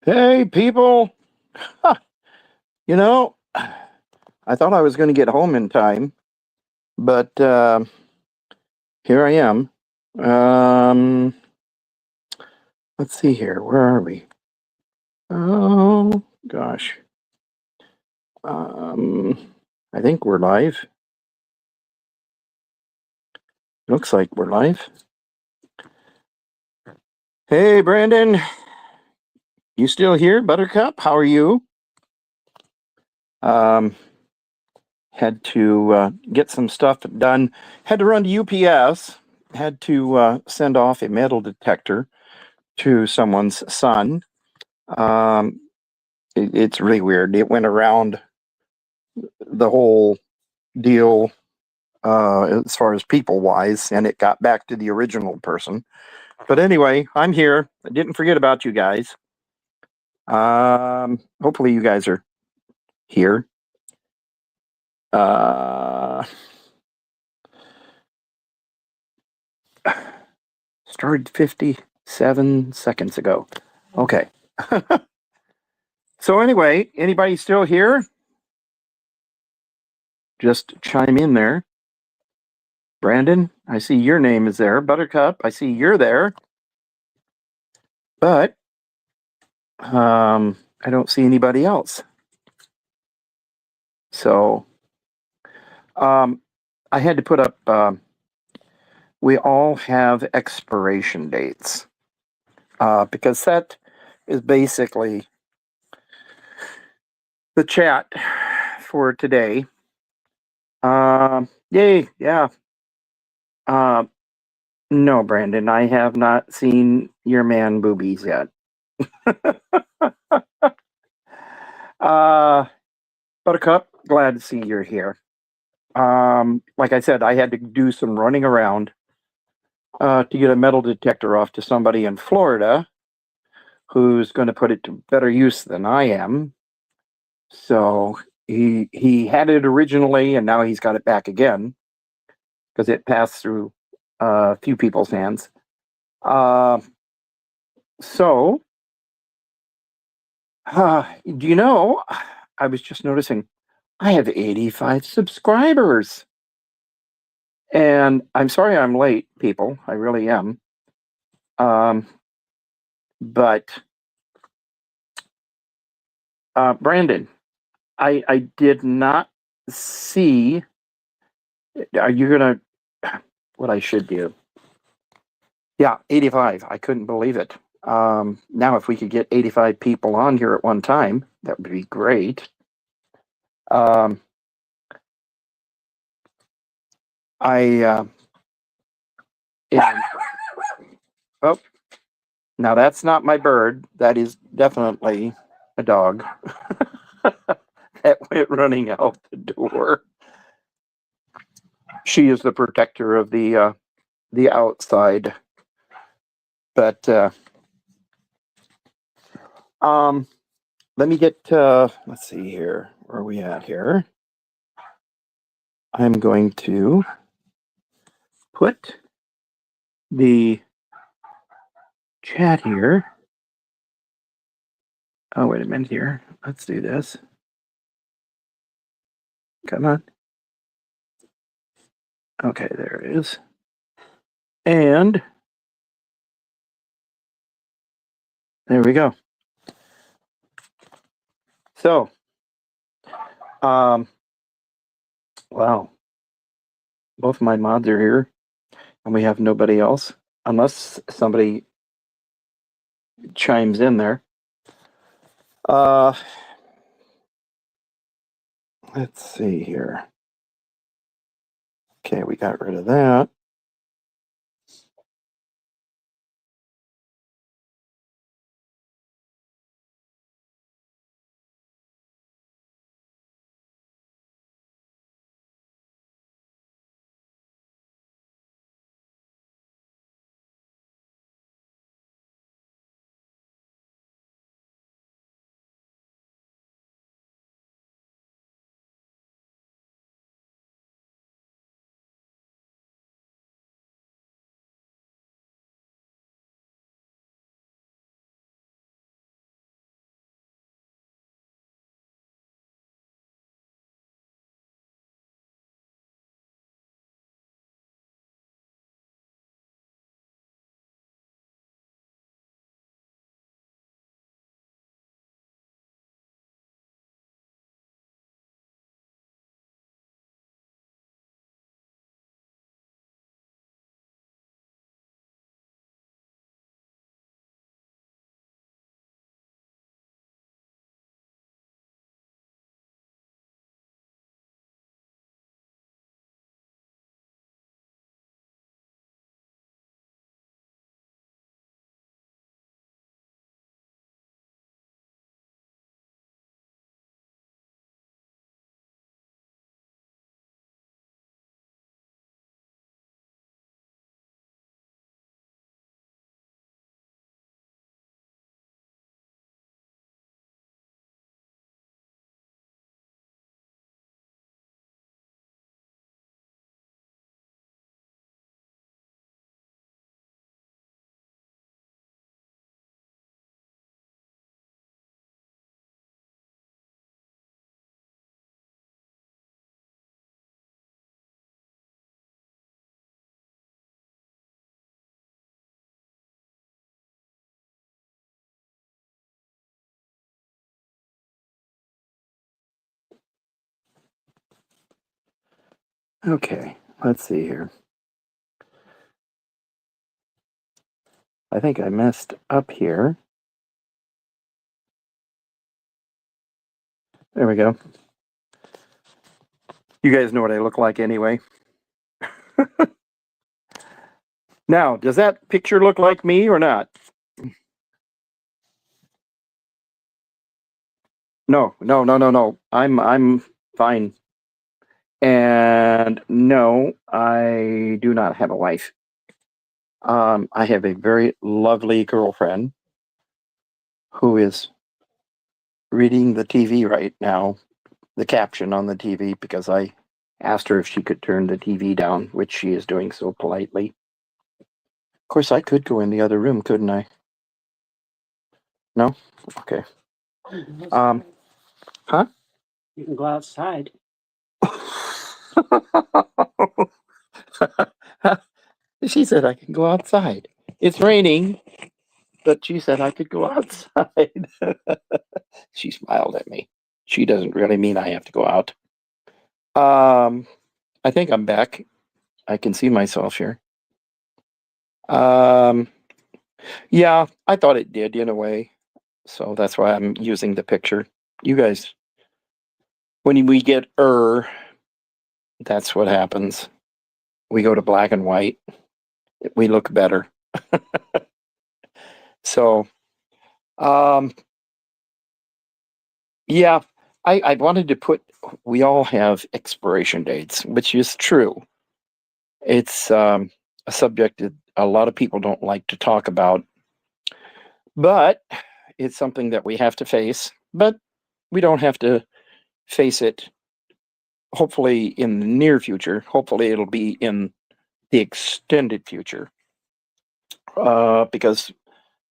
Hey, people. Huh, you know, I thought I was going to get home in time, but here I am. Um, let's see here. Where are we? Oh, gosh. Um, I think we're live. Looks like we're live. Hey, Brandon. You still here, Buttercup? How are you? Um, had to get some stuff done. Had to run to UPS. Had to send off a metal detector to someone's son. Um, it's really weird. It went around the whole deal as far as people wise, and it got back to the original person. But anyway, I'm here. I didn't forget about you guys. Hopefully, you guys are here. Uh, Started 57 seconds ago. Okay. So anyway, anybody still here? Just chime in there. Brandon, I see your name is there. Buttercup, I see you're there. But I don't see anybody else. So I had to put up, we all have expiration dates because that is basically the chat for today. Yay, yeah. Uh, no, Brandon, I have not seen your man boobies yet. uh, Buttercup, glad to see you're here. Like I said, I had to do some running around to get a metal detector off to somebody in Florida who's going to put it to better use than I am. So he had it originally, and now he's got it back again because it passed through a few people's hands. Uh, so, do you know? I was just noticing I have 85 subscribers, and I'm sorry I'm late, people. I really am. But Brandon, I did not see. Are you gonna? What I should do? Yeah, 85. I couldn't believe it. Now, if we could get 85 people on here at one time, that would be great. Um, I and, oh, now that's not my bird. That is definitely a dog that went running out the door. She is the protector of the outside. But um, let me get. Let's see here. Where are we at here? I'm going to put the chat here. Oh, wait a minute here. Let's do this. Come on. Okay, there it is. And there we go. So, wow. Both of my mods are here, and we have nobody else, unless somebody chimes in there. Uh, let's see here. Okay, we got rid of that. Okay, let's see here. I think I messed up here. There we go. You guys know what I look like anyway. Now, does that picture look like me or not? No. I'm fine. And no, I do not have a wife. I have a very lovely girlfriend who is reading the TV right now, the caption on the TV, because I asked her if she could turn the TV down, which she is doing so politely. Of course, I could go in the other room, couldn't I? No? Okay. Huh? You can go outside. She said I can go outside. It's raining, but she said I could go outside. She smiled at me. She doesn't really mean I have to go out. I think I'm back. I can see myself here. Yeah, I thought it did in a way. So that's why I'm using the picture. You guys, when we get that's what happens. We go to black and white. We look better. So, yeah, I wanted to put, we all have expiration dates, which is true. It's a subject that a lot of people don't like to talk about, but it's something that we have to face. But we don't have to face it, hopefully, in the near future. Hopefully, it'll be in the extended future, because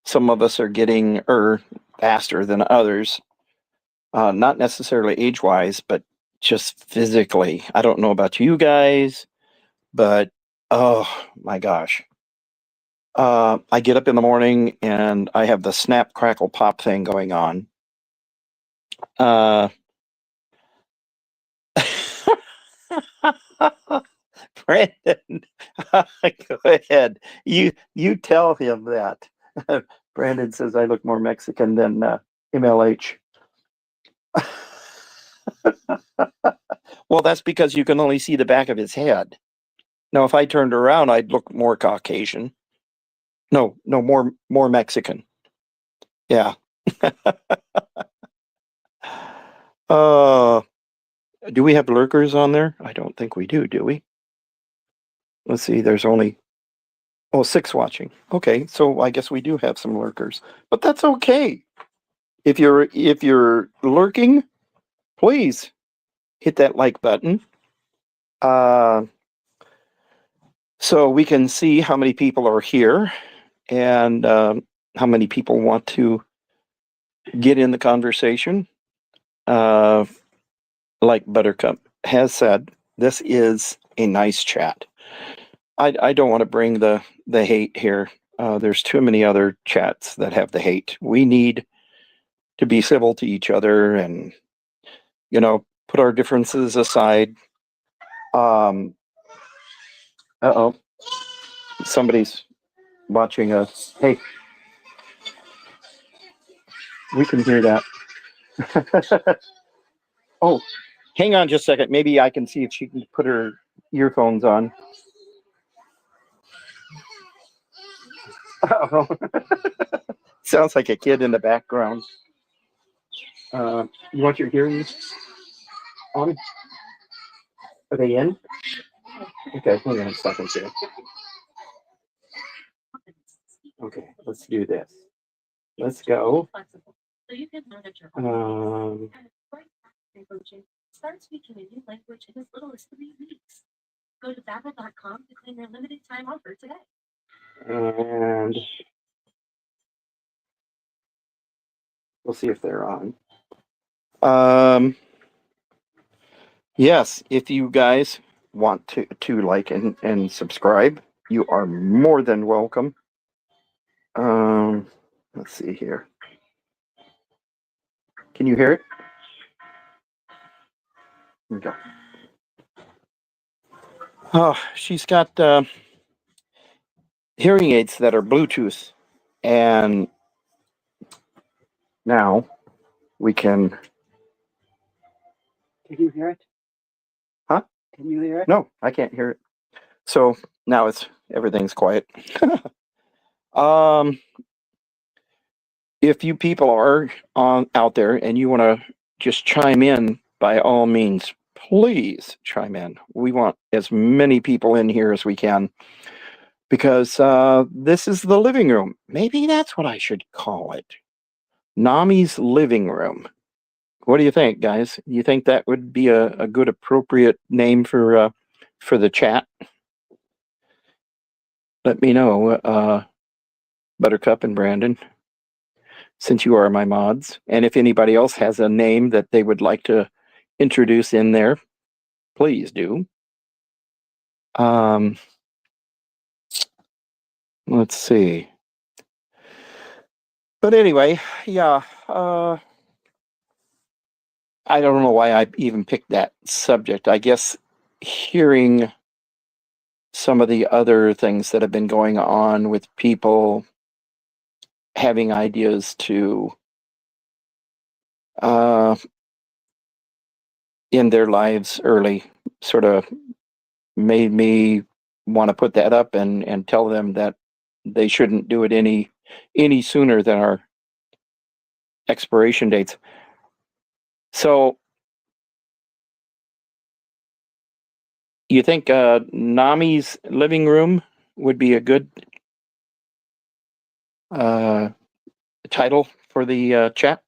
some of us are getting faster than others, not necessarily age-wise, but just physically. I don't know about you guys, but oh my gosh. I get up in the morning and I have the snap, crackle, pop thing going on. Brandon, go ahead. You tell him that. Brandon says I look more Mexican than MLH. Well, that's because you can only see the back of his head. Now, if I turned around, I'd look more Caucasian. No, more Mexican. Yeah. Do we have lurkers on there? I don't think we do we? Let's see, there's only 6 watching. Okay, so I guess we do have some lurkers. But that's okay. If you're lurking, please hit that like button. So we can see how many people are here and how many people want to get in the conversation. Like Buttercup has said, this is a nice chat. I don't want to bring the hate here. There's too many other chats that have the hate. We need to be civil to each other and, put our differences aside. Uh-oh. Somebody's watching us. Hey, we can hear that. Oh, hang on just a second. Maybe I can see if she can put her earphones on. Uh-oh. Sounds like a kid in the background. You want your hearing on? Are they in? Okay, hold on a second here. Okay, let's do this. Let's go. Start speaking a new language in as little as 3 weeks. Go to babbel.com to claim your limited time offer today. And we'll see if they're on. Yes, if you guys want to like and subscribe, you are more than welcome. Let's see here. Can you hear it? Here we go. Oh, she's got hearing aids that are Bluetooth, and now we can. Can you hear it? Huh? Can you hear it? No, I can't hear it. So now everything's quiet. um, if you people are out there and you want to just chime in, by all means, please chime in. We want as many people in here as we can because this is the living room. Maybe that's what I should call it. Nami's living room. What do you think, guys? You think that would be a good, appropriate name for the chat? Let me know, Buttercup and Brandon, since you are my mods. And if anybody else has a name that they would like to introduce in there, please do. Let's see. But anyway, yeah. I don't know why I even picked that subject. I guess hearing some of the other things that have been going on with people having ideas to end their lives early sort of made me want to put that up and tell them that they shouldn't do it any sooner than our expiration dates. So you think Nami's living room would be a good title for the chat?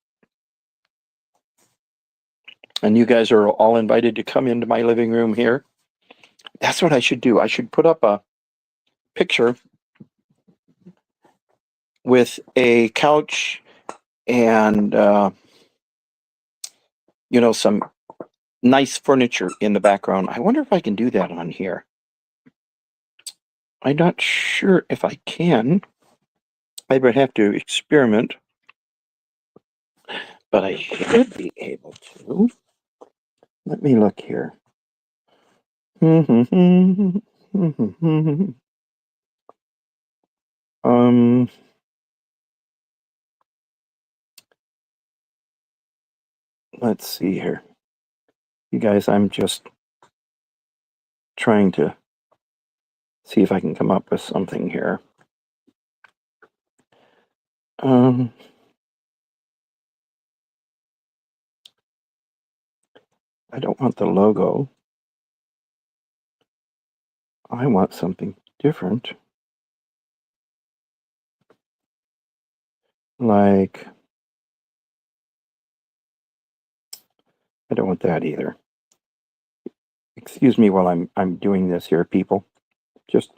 And you guys are all invited to come into my living room here. That's what I should do. I should put up a picture with a couch and some nice furniture in the background. I wonder if I can do that on here. I'm not sure if I can. I would have to experiment, but I should be able to. Let me look here. Let's see here. You guys, I'm just trying to see if I can come up with something here. I don't want the logo. I want something different. Like, I don't want that either. Excuse me while I'm doing this here, people. Just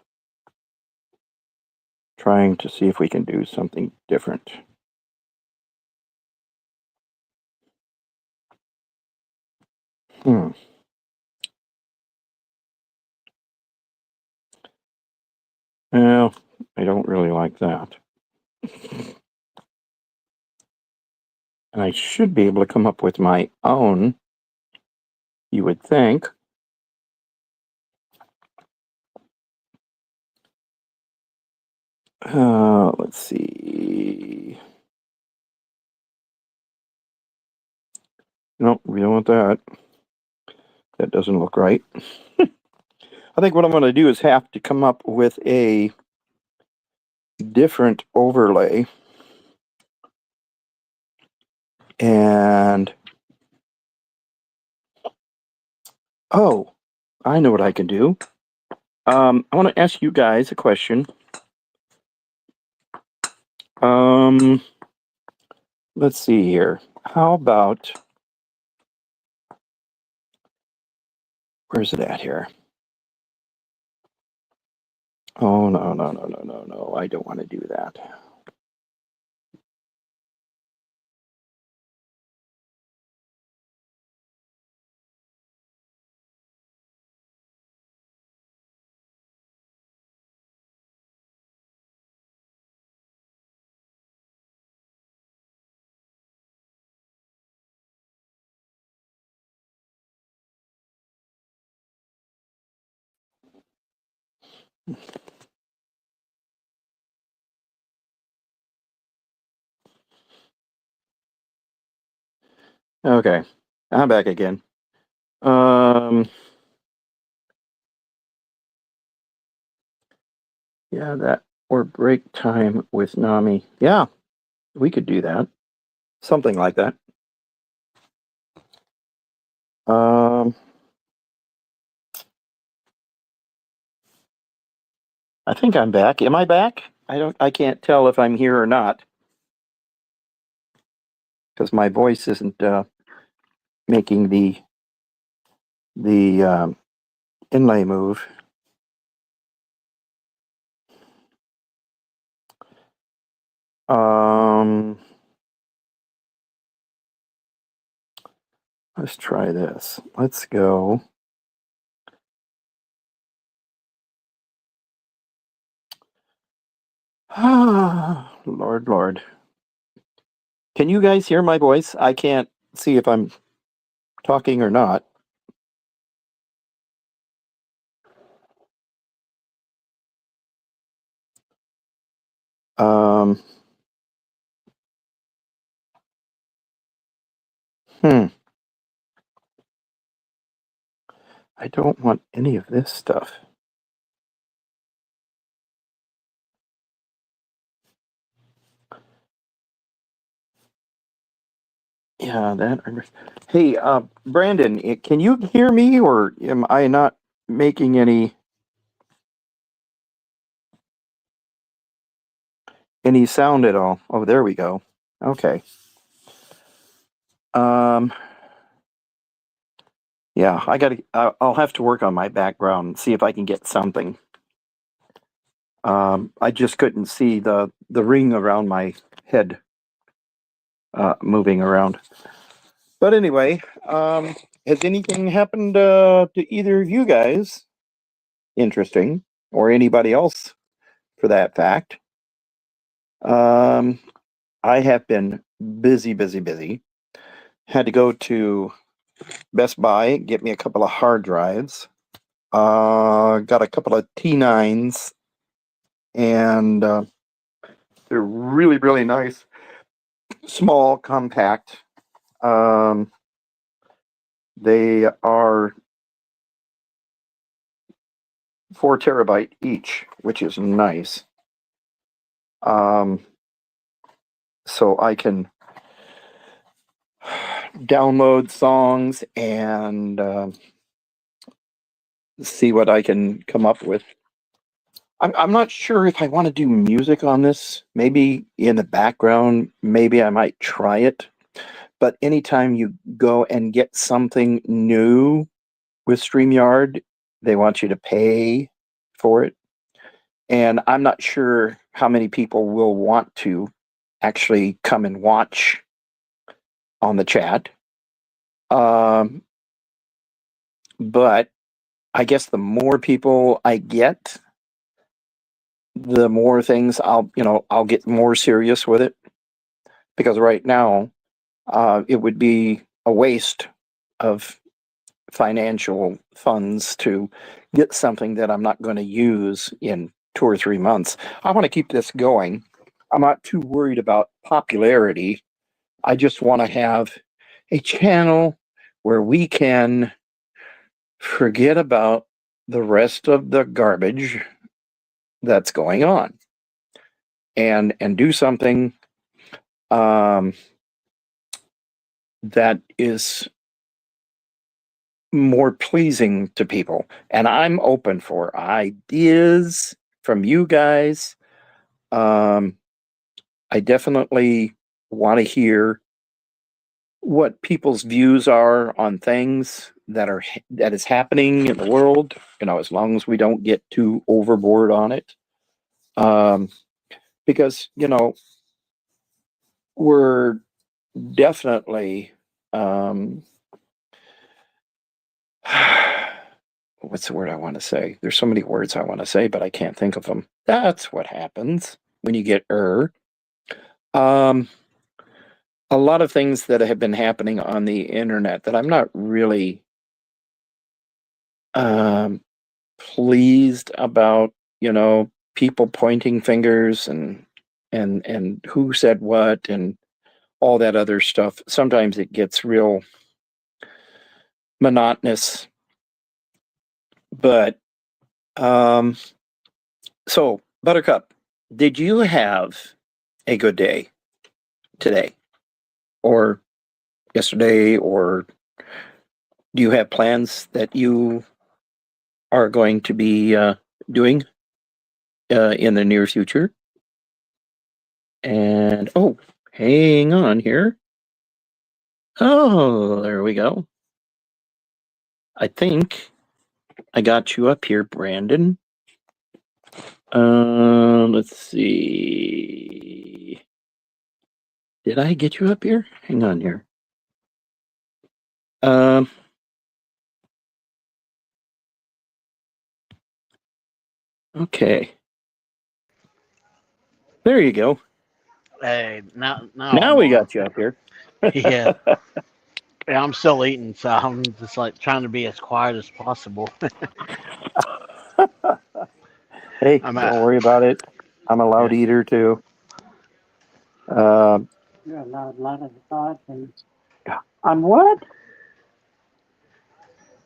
trying to see if we can do something different. Well, I don't really like that. And I should be able to come up with my own, you would think. Let's see. No, we don't want that. That doesn't look right. I think what I'm going to do is have to come up with a different overlay. And, oh, I know what I can do. I want to ask you guys a question. Let's see here. How about, where's it at here? Oh, no. I don't want to do that. Okay, I'm back again. Um, yeah, that or break time with Nami. Yeah, we could do that. Something like that. Um, I think I'm back. Am I back? I can't tell if I'm here or not because my voice isn't making the inlay move. Um, let's try this. Let's go. Ah, Lord, Lord. Can you guys hear my voice? I can't see if I'm talking or not. Um, hmm. I don't want any of this stuff. Yeah, that. Hey, Brandon, can you hear me, or am I not making any sound at all? Oh, there we go. Okay. Um, yeah, I'll have to work on my background and see if I can get something. I just couldn't see the ring around my head moving around. But anyway, has anything happened to either of you guys? Interesting, or anybody else for that fact? Um, I have been busy, busy, busy. Had to go to Best Buy, get me a couple of hard drives. Got a couple of T9s, and they're really, really nice, small, compact. Um, they are 4 terabyte each, which is nice. So I can download songs and see what I can come up with. I'm not sure if I want to do music on this. Maybe in the background, maybe I might try it. But anytime you go and get something new with StreamYard, they want you to pay for it. And I'm not sure how many people will want to actually come and watch on the chat. But I guess the more people I get, the more things I'll get more serious with it. Because right now, it would be a waste of financial funds to get something that I'm not going to use in 2 or 3 months. I want to keep this going. I'm not too worried about popularity. I just want to have a channel where we can forget about the rest of the garbage that's going on and do something um, that is more pleasing to people. And I'm open for ideas from you guys. Um, I definitely want to hear what people's views are on things that is happening in the world. As long as we don't get too overboard on it, because we're definitely what's the word I want to say? There's so many words I want to say, but I can't think of them. That's what happens when you get Um, a lot of things that have been happening on the internet that I'm not really um, pleased about. people pointing fingers and who said what and all that other stuff. Sometimes it gets real monotonous. But so Buttercup, did you have a good day today or yesterday, or do you have plans that you are going to be doing in the near future? And hang on here. Oh, there we go. I think I got you up here, Brandon. Let's see. Did I get you up here? Hang on here. Okay. There you go. Hey, now Now I'm we on. got you up here. Yeah. Yeah, I'm still eating, so I'm just like trying to be as quiet as possible. Hey, I'm don't at, worry about it. I'm a loud yeah. eater too. Uh, You're allowed a lot of thoughts and I'm what?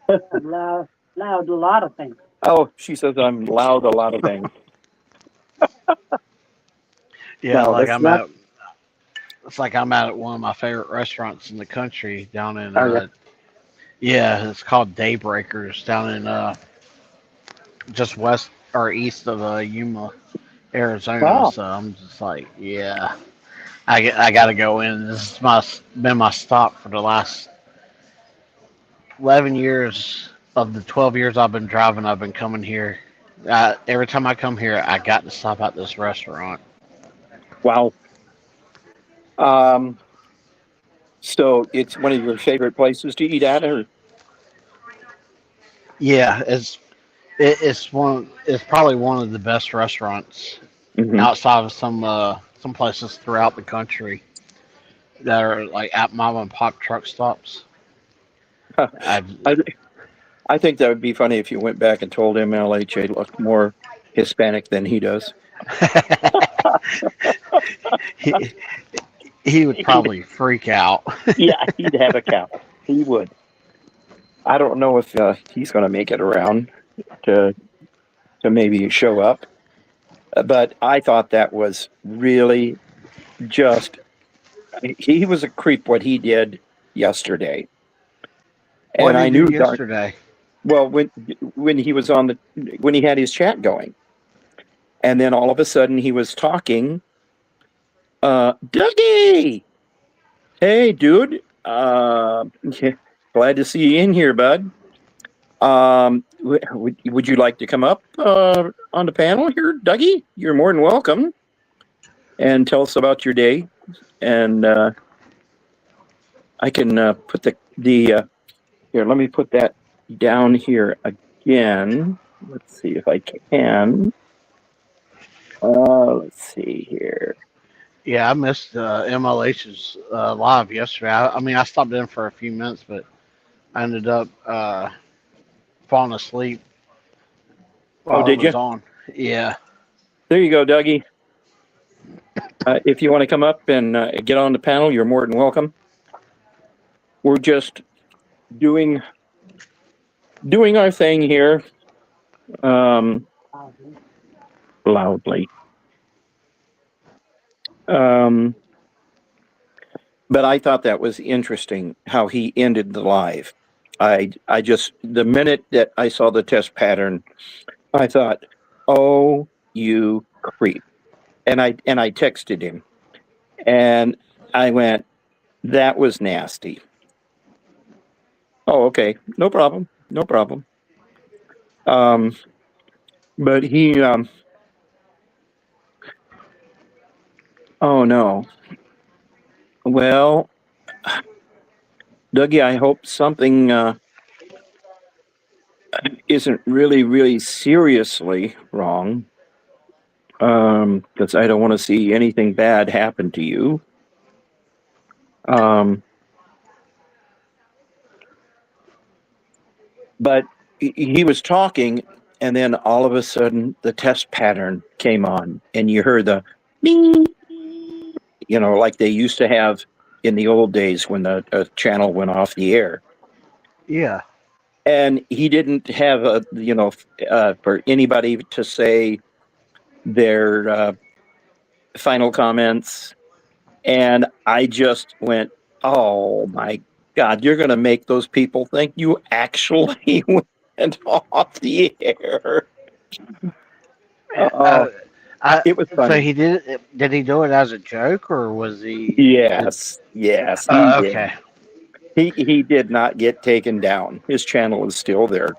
allowed a lot of things. Oh, she says I'm loud a lot of things. Yeah, No, like that's not. it's like I'm at one of my favorite restaurants in the country down in Oh, yeah. yeah, it's called Daybreakers down in just west or east of Yuma, Arizona. Wow. So I'm just like, yeah, I gotta go in. This is been my stop for the last 11 years of the 12 years I've been driving. I've been coming here. Every time I come here, I got to stop at this restaurant. Wow. Um, so it's one of your favorite places to eat at, or? Yeah, it's probably one of the best restaurants Mhm. outside of some places throughout the country that are like at mom and pop truck stops. I've I I think that would be funny if you went back and told him LHA looked more Hispanic than he does. he, he would probably freak out. Yeah, he'd have a cow. He would. I don't know if he's going to make it around to maybe show up, but I thought that was really just. He was a creep. What he did yesterday, What and did I he do knew darn yesterday? well when he was on when he had his chat going, and then all of a sudden he was talking. Dougie, hey dude, glad to see you in here, bud. Would you like to come up on the panel here, Dougie? You're more than welcome, and tell us about your day. And I can put the here. Let me put that down here again. Let's see if I can. Let's see here. Yeah, I missed MLH's live yesterday. I mean, I stopped in for a few minutes, but I ended up falling asleep Oh, while it did you? was on. Yeah. There you go, Dougie. If you want to come up and get on the panel, you're more than welcome. We're just doing our thing here um, loudly. Um, but I thought that was interesting how he ended the live. I just the minute that I saw the test pattern, I thought, "Oh, you creep!" And I texted him, and I went, "That was nasty." Oh, okay, no problem, no problem. Um, but he, oh no. Well, Dougie, I hope something isn't really, really seriously wrong. Because I don't want to see anything bad happen to you. Um, but he was talking, and then all of a sudden the test pattern came on, and you heard the bing, like they used to have in the old days when the channel went off the air. Yeah. And he didn't have for anybody to say their final comments. And I just went, oh my God, you're going to make those people think you actually went off the air. Uh, It was so funny. he did he do it as a joke, or was he? Yes, he did. Okay. He did not get taken down. His channel is still there.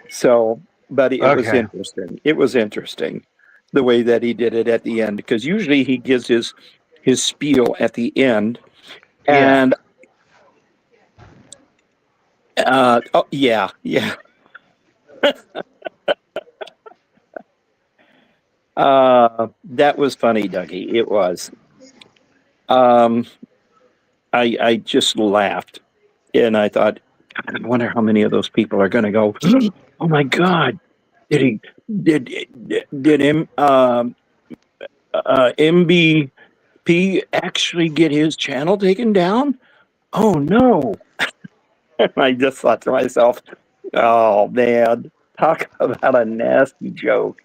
So, but it was Okay. interesting. It was interesting the way that he did it at the end, because usually he gives his spiel at the end. Yeah. And oh yeah. That was funny, Dougie. It was. I just laughed, and I thought, God, I wonder how many of those people are going to go, oh my God, did him MBP actually get his channel taken down? Oh no. I just thought to myself, oh man, talk about a nasty joke.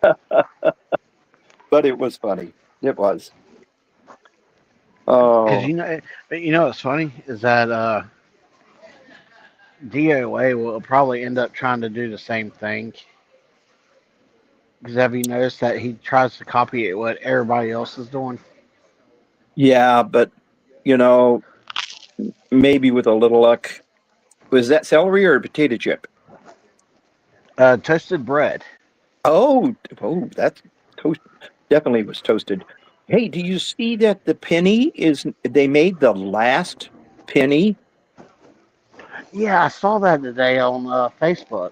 But it was funny. It was. Because Oh, what's funny is that DOA will probably end up trying to do the same thing. Because have you noticed that he tries to copy what everybody else is doing? yeah, but you know, maybe with a little luck. Was that celery or a potato chip? Toasted bread. That's toast. Definitely was toasted. Hey, do you see that the penny is? They made the last penny. Yeah, I saw that today on Facebook.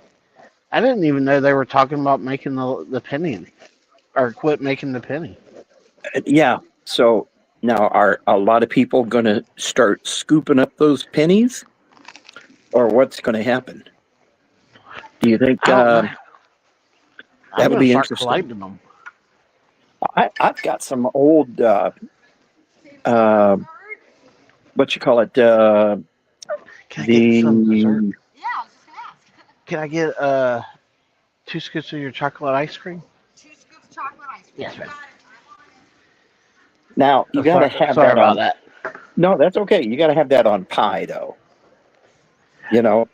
I didn't even know they were talking about making the penny or quit making the penny. Yeah. So now, are a lot of people going to start scooping up those pennies, or what's going to happen? Do you think I don't know. I'm that'll gonna be start interesting? collecting them. I've got some old uh, what you call it Can I get some dessert? the Can I get 2 scoops of your chocolate ice cream? Yes, ma'am. now you got to have Sorry that about on. that. No, that's okay. You got to have that on pie, though. You know,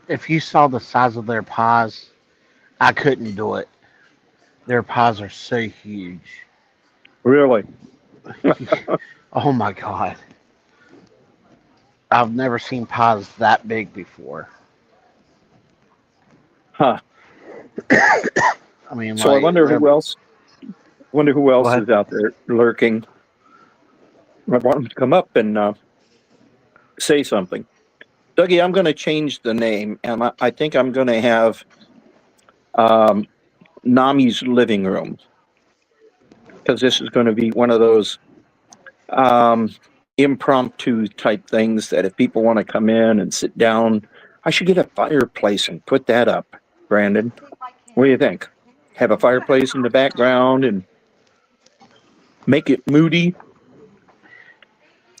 If you saw the size of their pies, I couldn't do it. Their pies are so huge. really. Oh my god. I've never seen pies that big before. Huh. I mean, So I like, wonder they're. who else. Wonder who else What? is out there lurking. I want them to come up and say something. Dougie, I'm going to change the name, and I think I'm going to have um, Nami's living room, because this is going to be one of those um, impromptu type things that if people want to come in and sit down, I should get a fireplace and put that up. Brandon, what do you think? Have a fireplace in the background and make it moody,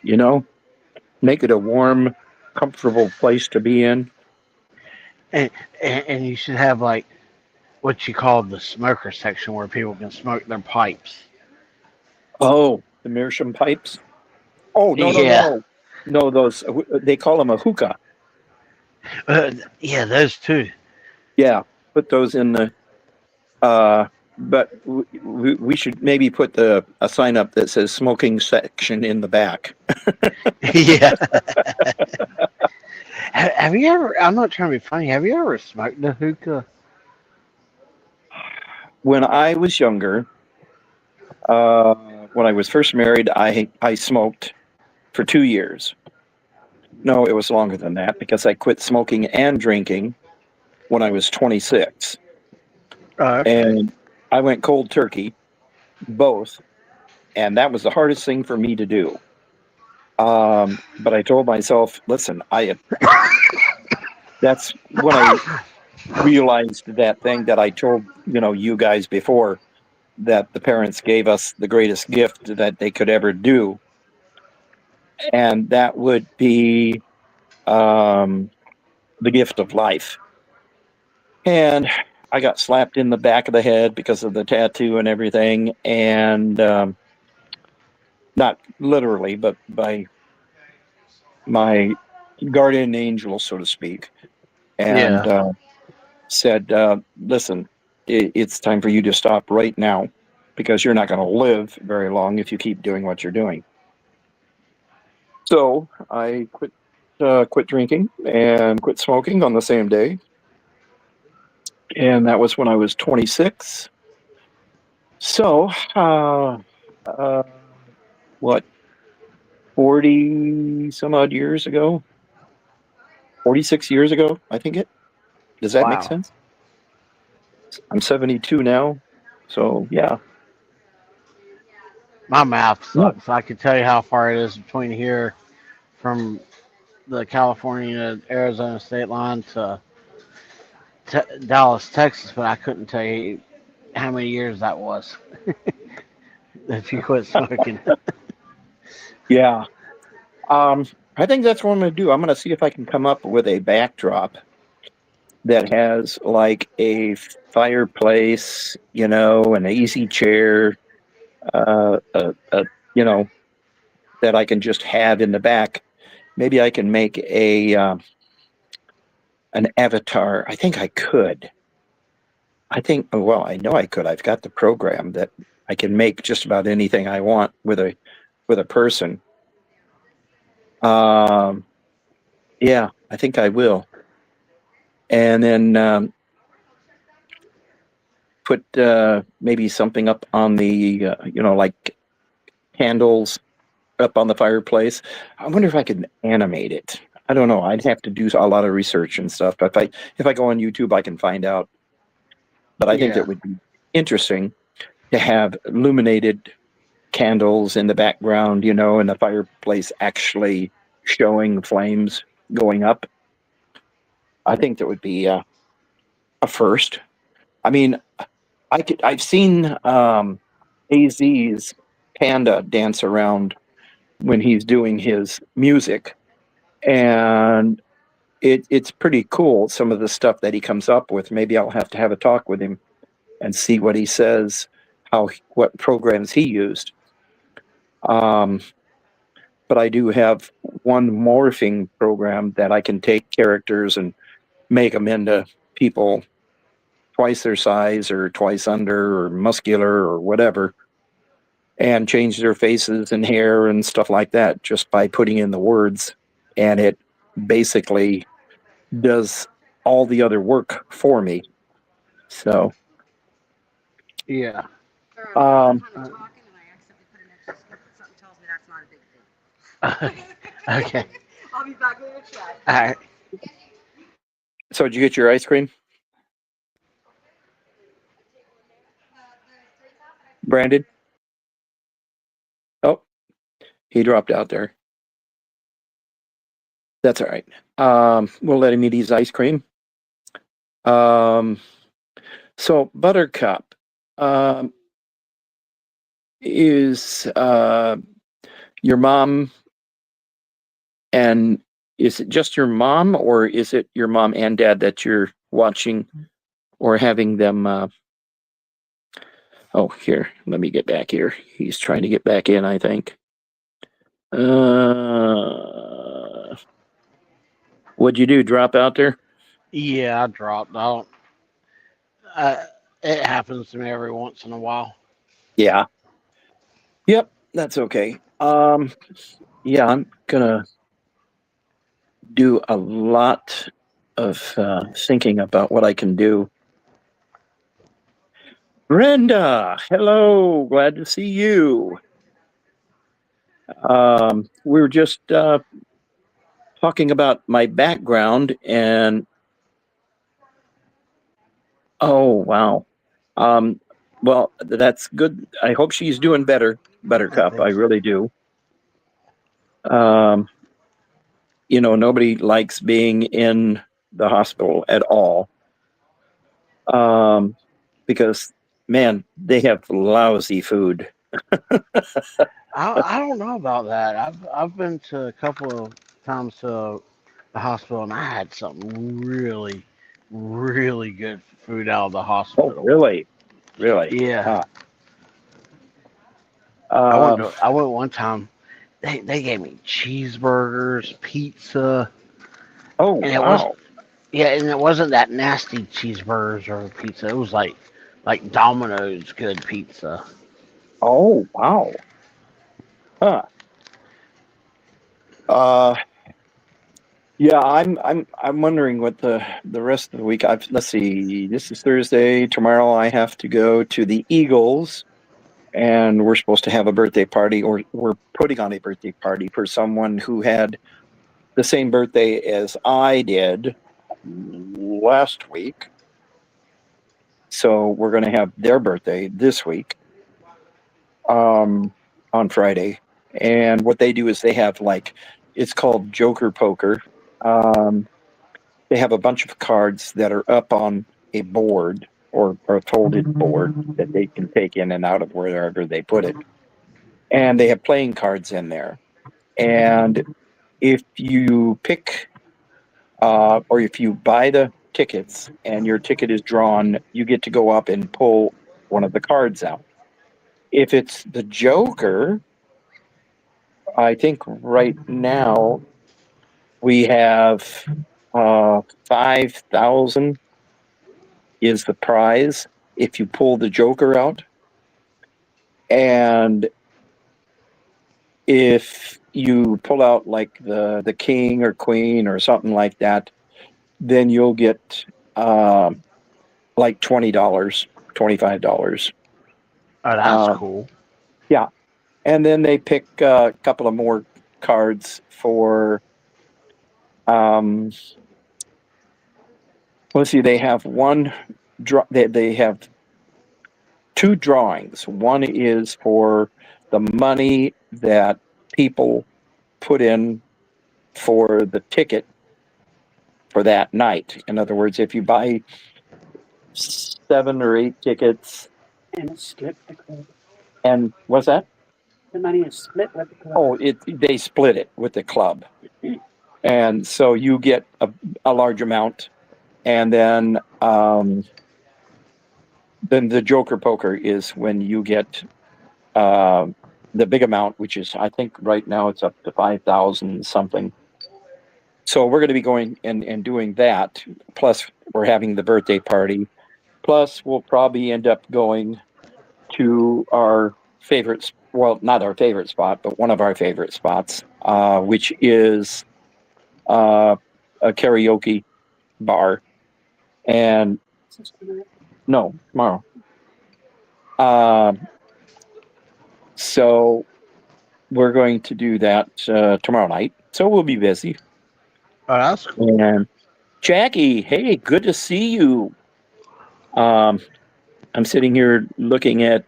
you know, make it a warm, comfortable place to be in. And, and you should have, like, what you call the smoker section where people can smoke their pipes. Oh, the meerschaum pipes. Oh, no, no, Yeah. no. No, those, they call them a hookah. Yeah, those two. Yeah, put those in the, uh, but we should maybe put a sign up that says smoking section in the back. Yeah. Have you ever? I'm not trying to be funny. Have you ever smoked a hookah? When I was younger, when I was first married, I smoked for 2 years. No, it was longer than that, because I quit smoking and drinking when I was 26. Oh, okay. And I went cold turkey, both. And that was the hardest thing for me to do. But I told myself, listen, that's when realized that thing that I told, you guys before, that the parents gave us the greatest gift that they could ever do. And that would be um, the gift of life. And I got slapped in the back of the head because of the tattoo and everything. And not literally, but by my guardian angel, so to speak. And Yeah. said, listen, it's time for you to stop right now because you're not going to live very long if you keep doing what you're doing. So I quit drinking and quit smoking on the same day. And that was when I was 26. So, uh, what, 40 some odd years ago? 46 years ago, I think it. Does that make Wow. sense? I'm 72 now. So, yeah. My math Yeah. sucks. I could tell you how far it is between here from the California Arizona state line to Dallas, Texas, but I couldn't tell you how many years that was that you quit smoking. Yeah. I think that's what I'm going to do. I'm going to see if I can come up with a backdrop that has like a fireplace, an easy chair, you know, that I can just have in the back. Maybe I can make an avatar. I think I could. Well, I know I could. I've got the program that I can make just about anything I want with a person. Um, yeah, I think I will. And then put maybe something up on the like candles up on the fireplace. I wonder if I could animate it. I don't know. I'd have to do a lot of research and stuff. But if I go on YouTube, I can find out. But I think Yeah. that would be interesting to have illuminated candles in the background, and the fireplace actually showing flames going up. I think that would be a first. I mean, I've seen AZ's Panda dance around when he's doing his music, and it's pretty cool. Some of the stuff that he comes up with. Maybe I'll have to have a talk with him and see what he says, what programs he used. Um, but I do have one morphing program that I can take characters and make them into people twice their size or twice under or muscular or whatever, and change their faces and hair and stuff like that just by putting in the words. And it basically does all the other work for me. So, Yeah. um, Okay. All right. so did you get your ice cream, Brandon? Oh, he dropped out there. That's all right. We'll let him eat his ice cream. Um, so Buttercup, um, is your mom, and is it just your mom, or is it your mom and dad that you're watching or having them? Oh, here, let me get back here. He's trying to get back in, I think. What'd you do? Drop out there? Yeah, I dropped. I don't. Uh, it happens to me every once in a while. Yeah. Yep, that's okay. Yeah, I'm gonna do a lot of thinking about what I can do. Brenda, hello, glad to see you. We were just talking about my background, and oh wow, um, well that's good. I hope she's doing better, I Buttercup. I think so. really do. Um, nobody likes being in the hospital at all. Because man, they have lousy food. I don't know about that. I've been to a couple of times to the hospital, and I had something really, really good food out of the Oh, hospital. really? Really? Yeah, Huh. I went. Um, I went one time. They gave me cheeseburgers, pizza, oh, and it was wow. yeah, and it wasn't that nasty cheeseburgers or pizza. It was like Domino's good pizza. Oh, wow. Huh. Uh, yeah, I'm wondering what the rest of the week. Let's see. This is Thursday. Tomorrow I have to go to the Eagles, and we're supposed to have a birthday party, or we're putting on a birthday party for someone who had the same birthday as I did last week. So we're going to have their birthday this week, um, on Friday. And what they do is they have like, it's called Joker Poker. Um, they have a bunch of cards that are up on a board, or a folded board that they can take in and out of wherever they put it. And they have playing cards in there. And if you pick, or if you buy the tickets and your ticket is drawn, you get to go up and pull one of the cards out. If it's the Joker, I think right now we have 5,000 is the prize if you pull the Joker out. And if you pull out like the king or queen or something like that, then you'll get like $20, $25. Oh, that's Uh, cool. yeah, and then they pick a couple of more cards for. Um, let's see, they have one draw. They have two drawings. One is for the money that people put in for the ticket for that night. In other words, if you buy 7 or 8 tickets, And it's split the club. and what's that? The money is split with the club. Oh, they split it with the club, and so you get a large amount, and then the Joker Poker is when you get uh, the big amount, which is I think right now it's up to 5,000 something. So we're going to be going and doing that. Plus, we're having the birthday party. Plus, we'll probably end up going to our favorite, well, not our favorite spot, but one of our favorite spots, which is a karaoke bar. And no, tomorrow. So we're going to do that tomorrow night. So we'll be busy. Oh, that's cool. And Jackie, hey, good to see you. Um, I'm sitting here looking at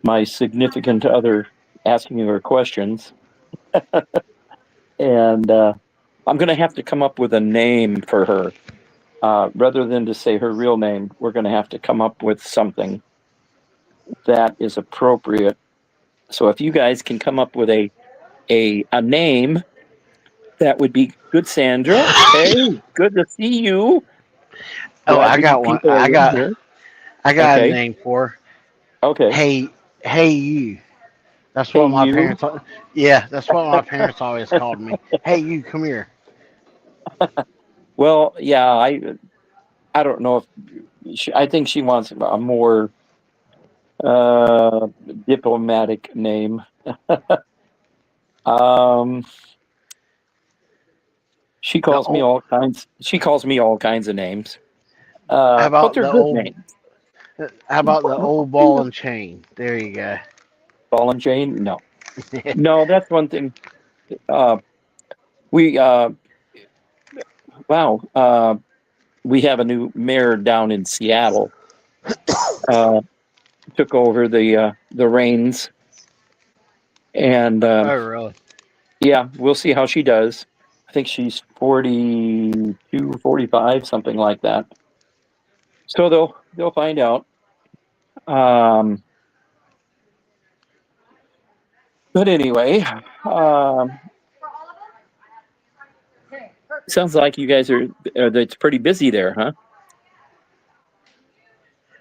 my significant other asking her questions. And I'm going to have to come up with a name for her. Rather than to say her real name, we're going to have to come up with something that is appropriate. So if you guys can come up with a name, that would be good, Sandra. Hey, good to see you. Oh, Glad I you got one. people are in here. I got a Okay, name for her. okay. Hey you. That's Hey, what my you. parents. Yeah, that's what my parents always called me. Hey you, come here. Well, yeah, I don't know if I think she wants a more uh, diplomatic name. Um, she The calls me old. all kinds. She calls me all kinds of names, How but about they're the good old? names. How about the old ball and chain? There you go. Ball and chain? No, no, that's one thing. Uh, we wow, we have a new mayor down in Seattle. Uh, took over the reins, and Oh really? yeah, we'll see how she does. I think she's 42, 45, something like that. So they'll find out. But anyway, sounds like you guys are. It's pretty busy there, huh?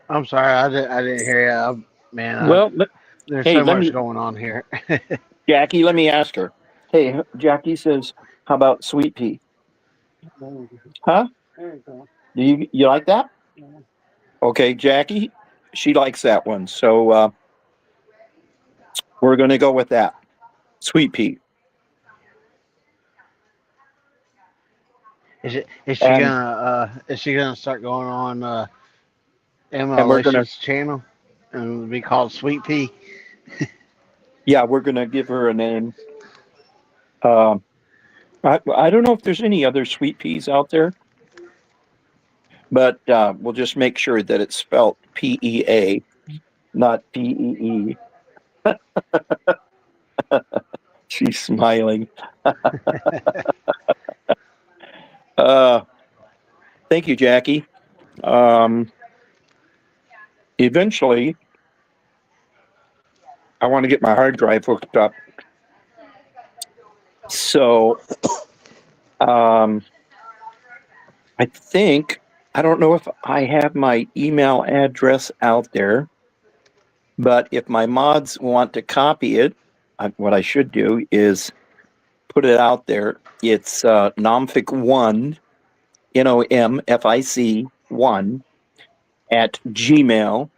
I'm sorry, I didn't hear you. Man, Well, there's hey, so much going on here. Jackie, let me ask her. Hey, Jackie says, "How about sweet pea? Huh? There you go. Do you like that?" Yeah. Okay, Jackie, she likes that one. So we're going to go with that. Sweet pea. And Is she gonna start going on and we're going to MLH's channel and be called Sweet Pea? yeah, we're going to give her a name. Um I don't know if there's any other sweet peas out there, but we'll just make sure that it's spelled PEA, not PEE. She's smiling. Uh thank you, Jackie. Um Eventually I want to get my hard drive hooked up. So um I think, I don't know if I have my email address out there, but if my mods want to copy it, what I should do is put it out there. It's nomfic1, NOMFIC1 at gmail.com.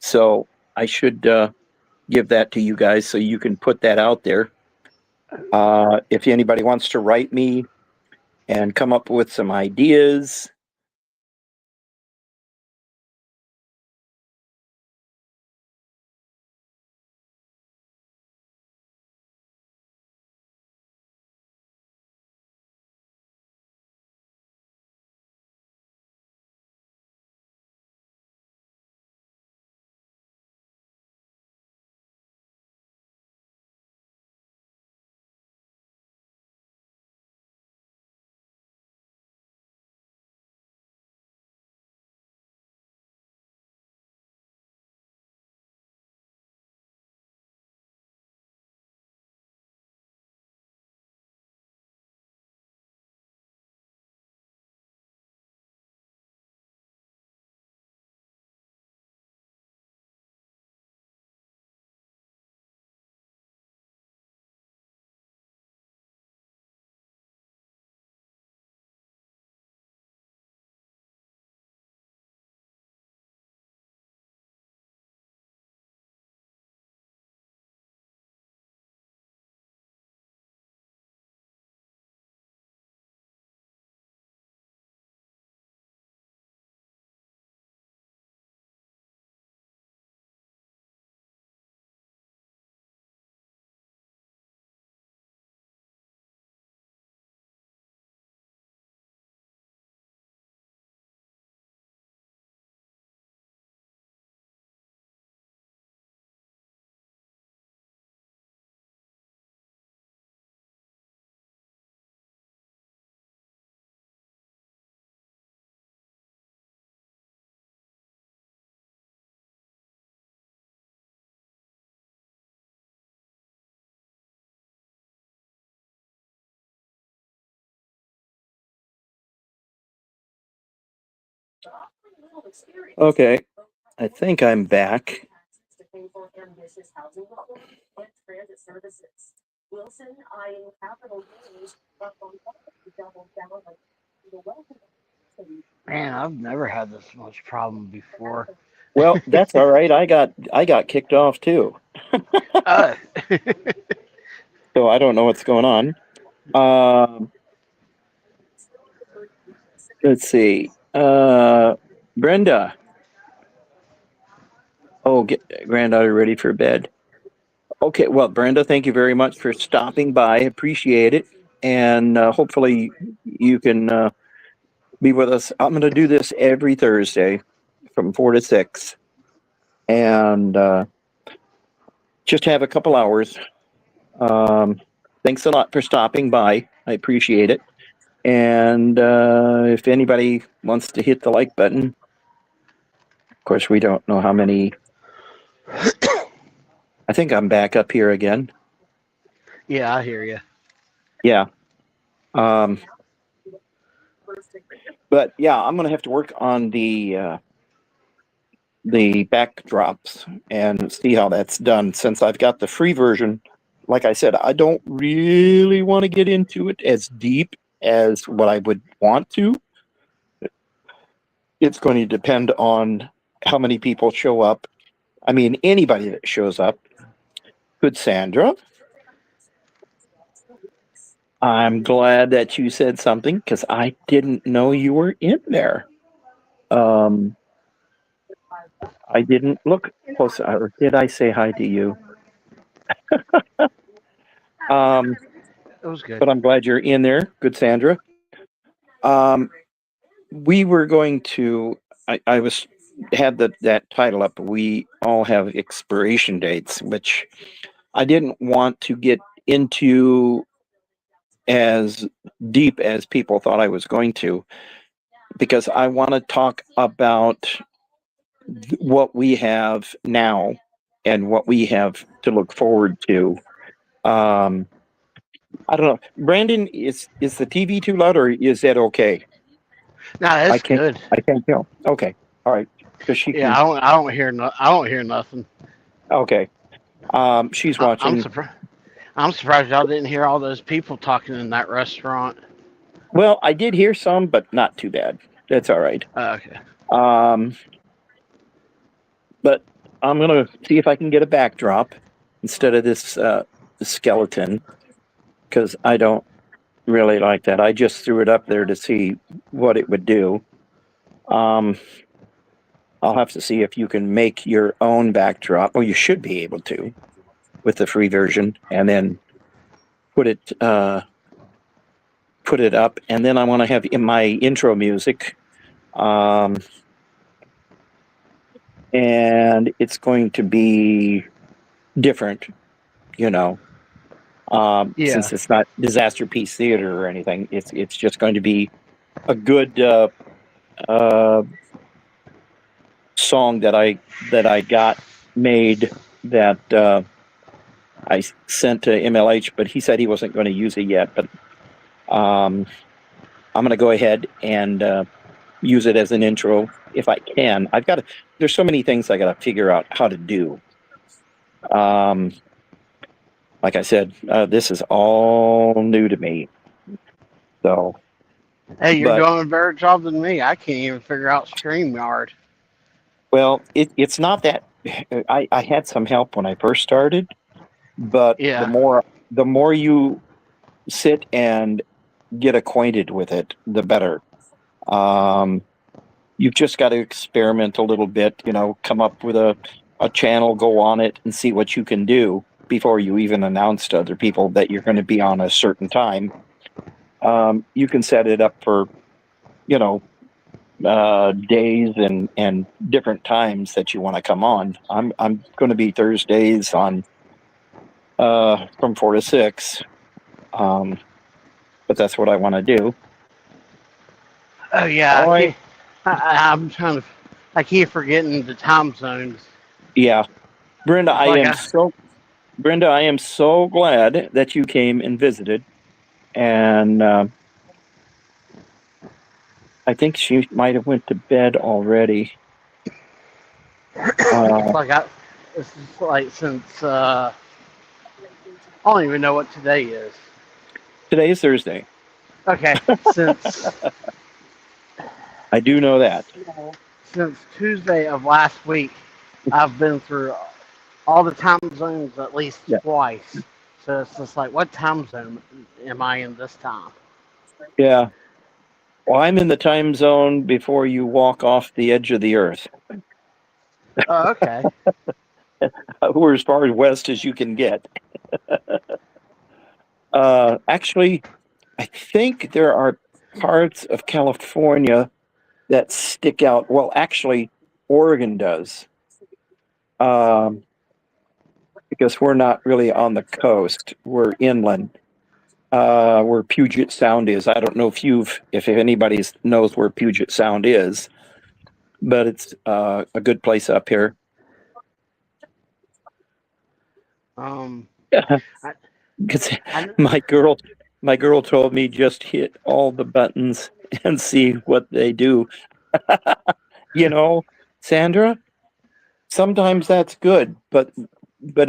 So I should give that to you guys so you can put that out there. If anybody wants to write me and come up with some ideas, okay, I think I'm back. Man, I've never had this much problem before. Well, that's all right. I got kicked off too, uh, so I don't know what's going on. Um, let's see. Brenda. Oh, get granddaughter ready for bed. Okay, well, Brenda, thank you very much for stopping by. Appreciate it, and hopefully you can be with us. I'm going to do this every Thursday from 4 to 6, and just have a couple hours. Thanks a lot for stopping by. I appreciate it. And if anybody wants to hit the like button, of course, we don't know how many. I think I'm back up here again. Yeah, I hear you. Yeah. But yeah, I'm going to have to work on the backdrops and see how that's done. Since I've got the free version, like I said, I don't really want to get into it as deep as what I would want to. It's going to depend on how many people show up. I mean, anybody that shows up. Good, Sandra. I'm glad that you said something because I didn't know you were in there. Um, I didn't look close, or did I say hi to you? Um, It was good. but I'm glad you're in there. Good, Sandra. Um, we were going to. I was had that title up. We all have expiration dates, which I didn't want to get into as deep as people thought I was going to, because I want to talk about what we have now and what we have to look forward to. Um, I don't know, Brandon. Is the TV too loud, or is that okay? No, I it's can't. good. I can't tell. Okay, all right. Because she Yeah, can. I don't hear nothing. Okay. She's I'm watching. surprised. I'm surprised y'all didn't hear all those people talking in that restaurant. Well, I did hear some, but not too bad. That's all right. Okay. Um, but I'm gonna see if I can get a backdrop instead of this skeleton, because I don't really like that. I just threw it up there to see what it would do. Um, I'll have to see if you can make your own backdrop. Well, you should be able to with the free version, and then put it up. And then I want to have in my intro music, um, and it's going to be different, you know. Yeah. Since it's not disaster piece theater or anything, it's just going to be a good uh, song that I got made, that I sent to MLH, but he said he wasn't going to use it yet. But I'm going to go ahead and use it as an intro if I can. I've got to. There's so many things I got to figure out how to do. Um, like I said, this is all new to me. So, Hey, you're but doing a better job than me. I can't even figure out StreamYard. well, it's not that. I had some help when I first started, but the Yeah. more you sit and get acquainted with it, the better. Um, you've just got to experiment a little bit, come up with a channel, go on it, and see what you can do before you even announce to other people that you're going to be on a certain time. You can set it up for, you know, days and different times that you want to come on. I'm going to be Thursdays on from 4 to 6, but that's what I want to do. Oh yeah. All right. I'm trying to. I keep forgetting the time zones. Yeah, Brenda, It's I like am so Brenda, I am so glad that you came and visited, and I think she might have went to bed already. it's Uh, like I. This is like since I don't even know what today is. Today is Thursday. Okay, I do know that. since Tuesday of last week, I've been through all the time zones at least Yeah, twice. So it's just like, what time zone am I in this time? yeah. Well, I'm in the time zone before you walk off the edge of the earth. Oh, okay. We're as far west as you can get. Actually, I think there are parts of California that stick out. Well, actually, Oregon does, because we're not really on the coast; we're inland. where Puget Sound is. I don't know if anybody knows where Puget Sound is, but it's a good place up here. I, 'Cause I, my girl told me just hit all the buttons and see what they do. You know, Sandra, sometimes that's good, but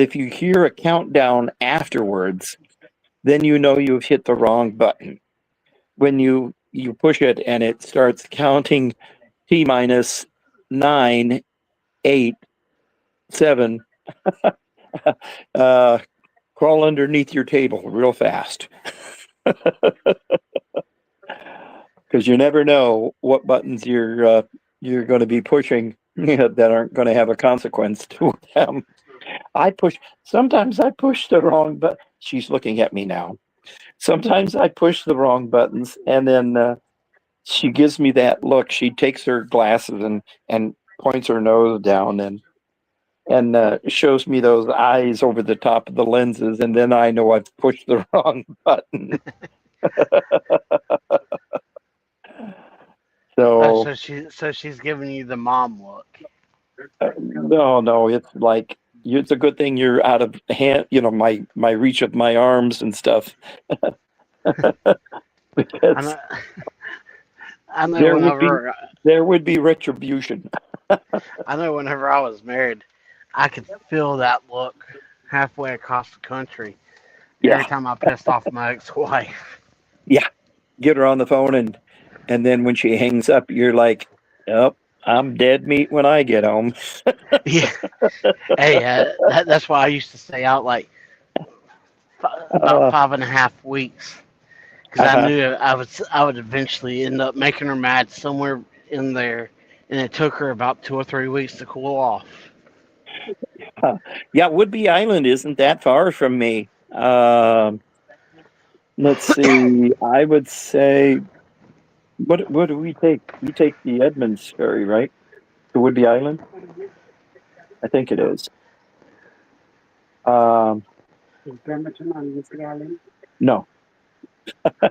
if you hear a countdown afterwards, then you know you've hit the wrong button. When you push it and it starts counting T minus 9, 8, 7, crawl underneath your table real fast. Because you never know what buttons you're going to be pushing that aren't going to have a consequence to them. Sometimes I push the wrong button. She's looking at me now. Sometimes I push the wrong buttons, and then she gives me that look. She takes her glasses and points her nose down and shows me those eyes over the top of the lenses, and then I know I've pushed the wrong button. So she's giving you the mom look. no, it's like it's a good thing you're out of hand. My reach of my arms and stuff. I Because know, I know there would be whenever there would be retribution. I know whenever I was married, I could feel that look halfway across the country every Yeah, time I pissed off my ex-wife. yeah. Get her on the phone and then when she hangs up, you're like, "Oh, I'm dead meat when I get home." Yeah. Hey, that's why I used to stay out like about Uh, 5.5 weeks because I uh-huh. knew I would eventually end up making her mad somewhere in there, and it took her about 2 or 3 weeks to cool off. Yeah, Woodby Island isn't that far from me. Let's see. I would say, what do we take? We take the Edmonds ferry, right? To Woodby Island? I think it is. Um, Is Bremerton on Whiskey Island? no.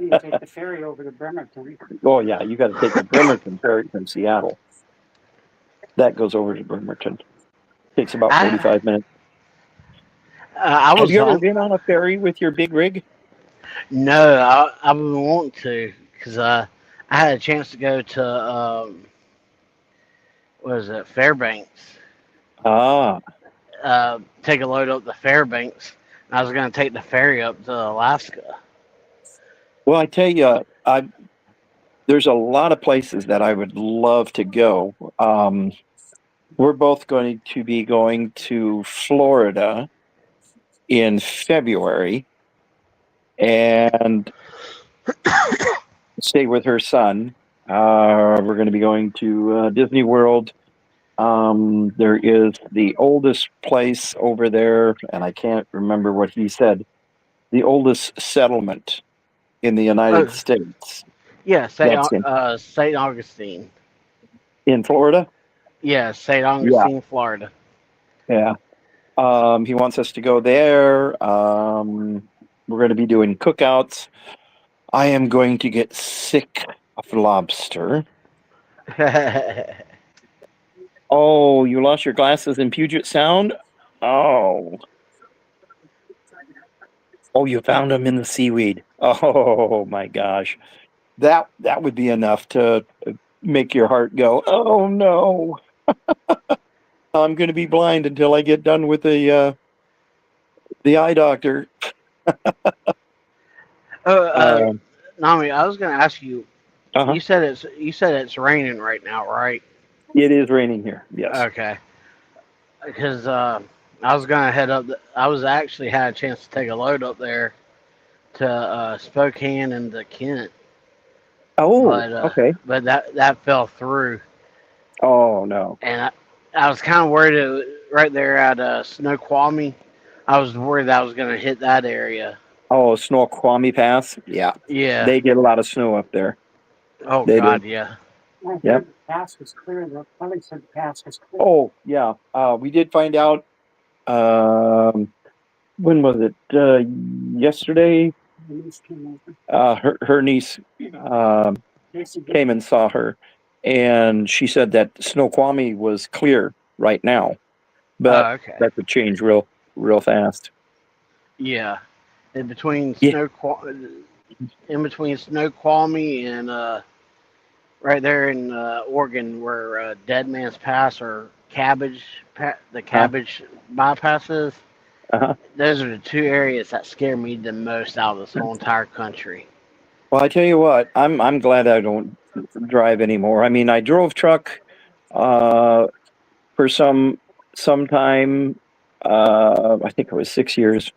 You take the ferry over to Bremerton. Oh yeah, you got to take the Bremerton ferry from Seattle. That goes over to Bremerton. Takes about I 45 minutes. I Have was you ever on. been on a ferry with your big rig? No, I've been wanting to because I had a chance to go to what is it, Fairbanks, Ah, take a load up the Fairbanks. And I was going to take the ferry up to Alaska. well, I tell you, there's a lot of places that I would love to go. We're both going to be going to Florida in February and stay with her son. We're going to be going to Disney World. There is the oldest place over there, and I can't remember what he said. The oldest settlement in the United Oh, States. yeah, That's in St. Augustine. Florida. Yeah, St. Yeah, Augustine, Florida. yeah. He wants us to go there. We're going to be doing cookouts. I am going to get sick of lobster. Oh, you lost your glasses in Puget Sound? Oh, oh, you found them in the seaweed. Oh my gosh, that would be enough to make your heart go, "Oh no, I'm going to be blind until I get done with the eye doctor." Oh, Um, Nami, I was going to ask you. uh-huh. You said it's raining right now, right? It is raining here. Yes. Okay. Because I was gonna head up. I was actually had a chance to take a load up there to Spokane and to Kent, Oh, but okay. that fell through, Oh no. and I was kind of worried right there at Snoqualmie. I was worried that I was gonna hit that area. Oh, Snoqualmie Pass. Yeah, Yeah. they get a lot of snow up there. Oh They do. God, yeah. I Yep. heard the pass was clear. The Kelly said the pass was clear. Oh, yeah. We did find out. When was it? Yesterday. The niece came over. Her niece came and saw her, and she said that Snoqualmie was clear right now, but Oh, okay. that could change real fast. Yeah. In between Yeah. Snoqualmie and right there in Oregon, where Dead Man's Pass or the Cabbage bypasses. Uh-huh. Those are the two areas that scare me the most out of this whole entire country. Well, I tell you what, I'm glad I don't drive anymore. I mean, I drove truck uh, for some time. I think it was 6 years.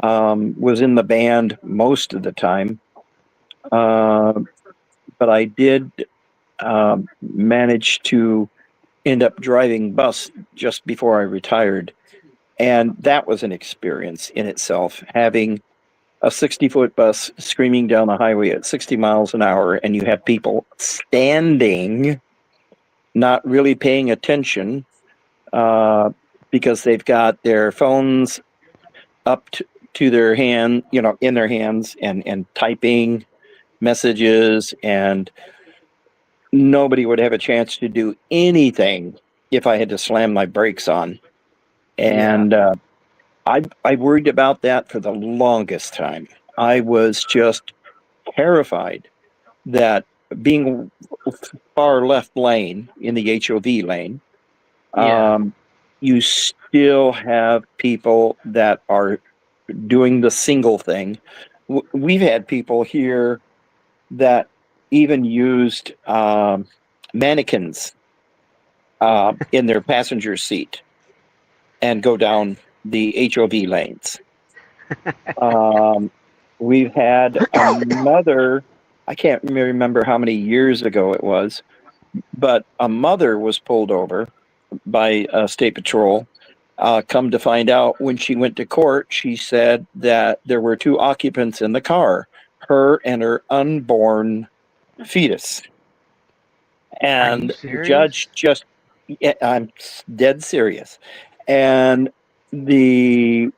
Was in the band most of the time, uh, but I did manage to end up driving bus just before I retired, and that was an experience in itself. Having a 60-foot bus screaming down the highway at 60 miles an hour, and you have people standing, not really paying attention uh, because they've got their phones up to their hand, in their hands, and typing messages, and nobody would have a chance to do anything if I had to slam my brakes on. Yeah. And I worried about that for the longest time. I was just terrified that being far left lane in the HOV lane, Yeah. you still have people that are doing the single thing. We've had people here that even used mannequins in their passenger seat and go down the HOV lanes. We've had another, I can't remember how many years ago it was, but a mother was pulled over by State Patrol. Come to find out, when she went to court, she said that there were two occupants in the car, her and her unborn fetus. Are you And the serious? judge just, yeah, I'm dead serious. And the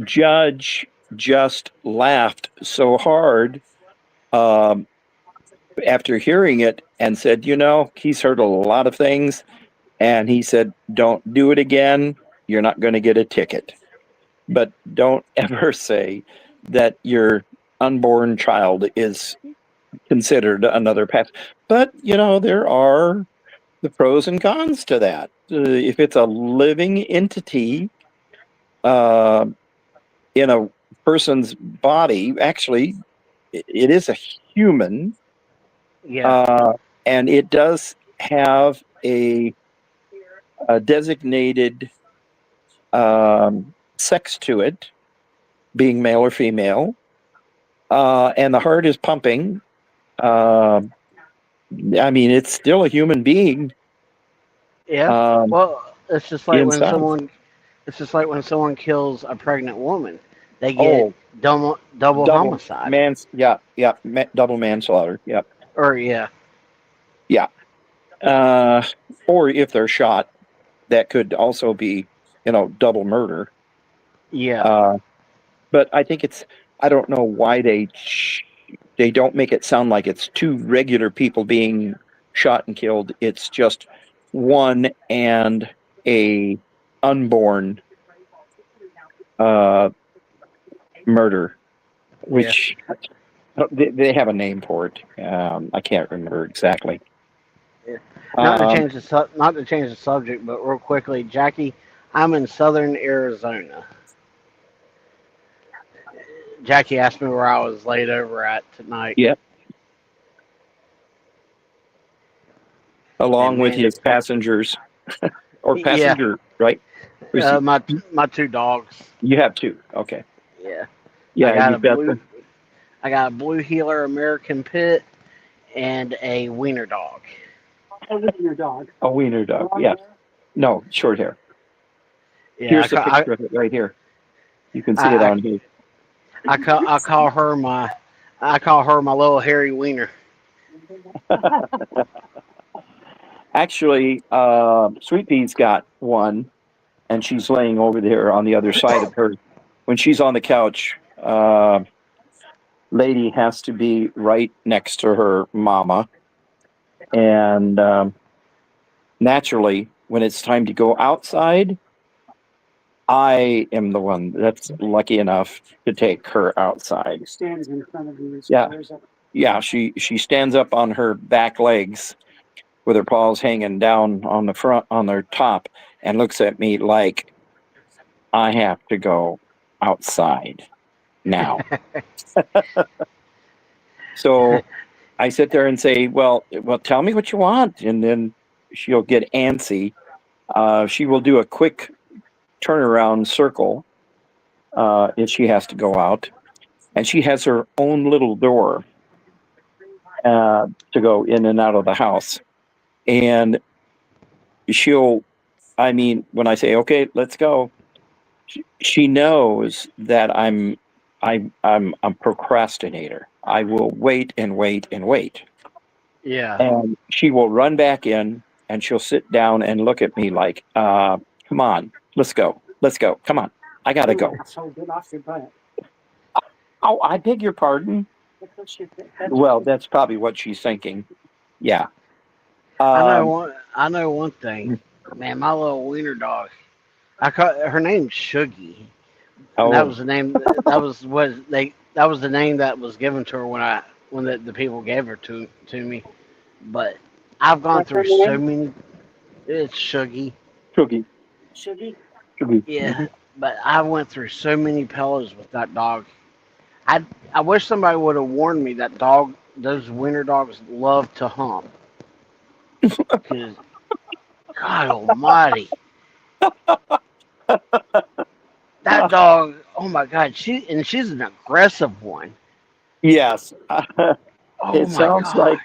judge just laughed so hard um, after hearing it and said, he's heard a lot of things. And he said, don't do it again. You're not going to get a ticket. But don't ever say that your unborn child is considered another pet. But, there are the pros and cons to that. If it's a living entity uh, in a person's body, actually, it is a human, Yeah. uh, and it does have a designated sex to it, being male or female, and the heart is pumping. Uh, I mean, it's still a human being Yeah. um, Well, inside. it's just like when someone kills a pregnant woman, they get Oh, double homicide. double manslaughter. Yeah, Or yeah. yeah. Uh, or if they're shot, that could also be, double murder. Yeah. Uh, but I think I don't know why they don't make it sound like it's two regular people being shot and killed. It's just one and a unborn uh, murder, Yeah. which they have a name for it. I can't remember exactly. Yeah. Um, Not to change the subject, but real quickly, Jackie, I'm in southern Arizona. Jackie asked me where I was laid over at tonight, yeah, along and with man, his passengers or yeah, passenger, right? my two dogs. You have two. Okay. Yeah, I Yeah, got a you've got blue, I got a blue heeler American Pit and a wiener dog. Your dog. a wiener dog. Yeah. No, short hair. Yeah, Here's the picture of it right here. You can see it I, on here. I call her my little hairy wiener. Actually, Sweet Pea's got one, and she's laying over there on the other side of her. When she's on the couch, Lady has to be right next to her mama. And naturally, when it's time to go outside, I am the one that's lucky enough to take her outside. Stands in front of you. Yeah. Squares up. Yeah, she stands up on her back legs with her paws hanging down on the front on their top and looks at me like I have to go outside now. So I sit there and say, well, tell me what you want. And then she'll get antsy. She will do a quick turnaround circle if she has to go out. And she has her own little door to go in and out of the house. And she'll, I mean, when I say, okay, let's go, she knows that I'm a procrastinator. I will wait and wait and wait. Yeah. And she will run back in and she'll sit down and look at me like, come on, let's go. Let's go. Come on. I gotta go. So get off your butt. Oh, I beg your pardon. Well, that's probably what she's thinking. Yeah. I know one thing. Man, my little wiener dog. Her name's Shuggy. And that Oh, was the name. That was what they. That was the name that was given to her when the people gave her to me. But I've gone What's her through so name? many. It's Shuggy. Shuggy. Shuggy? Shuggy. Yeah, but I went through so many pillows with that dog. I wish somebody would have warned me that those winter dogs love to hump. Because God Almighty, that dog. Oh my God, she's an aggressive one. Yes. Oh It my sounds God. like,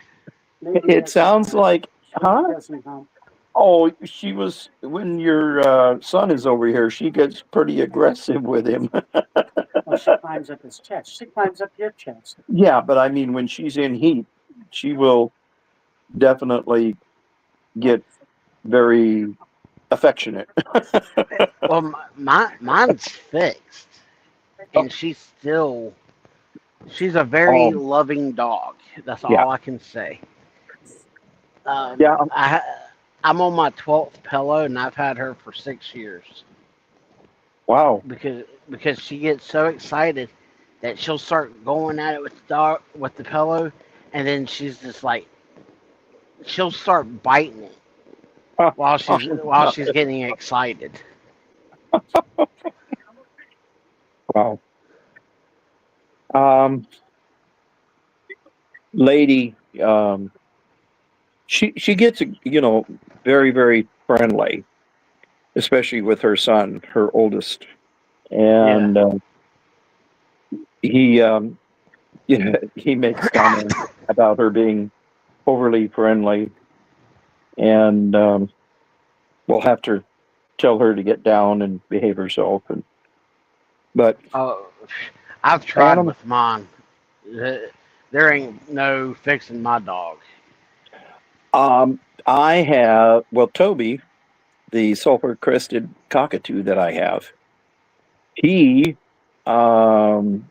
it sounds like, huh? Doesn't hump. Oh, she was, when your son is over here, she gets pretty aggressive with him. Well, she climbs up his chest. She climbs up your chest. Yeah, but I mean, when she's in heat, she will definitely get very affectionate. Well, mine's fixed, and she's a very Oh, loving dog. That's yeah, all I can say. Um, yeah. I I'm on my 12th pillow, and I've had her for 6 years Wow. because she gets so excited that she'll start going at it with the dog with the pillow, and then she's just like she'll start biting it while she's getting excited. Wow. Um, Lady, she gets, very, very friendly, especially with her son, her oldest. Yeah. And he, he makes comments about her being overly friendly, and we'll have to tell her to get down and behave herself. But Oh, I've tried animal, with mine. There ain't no fixing my dog. I have, well, Toby, the sulfur crested cockatoo that I have, he, um,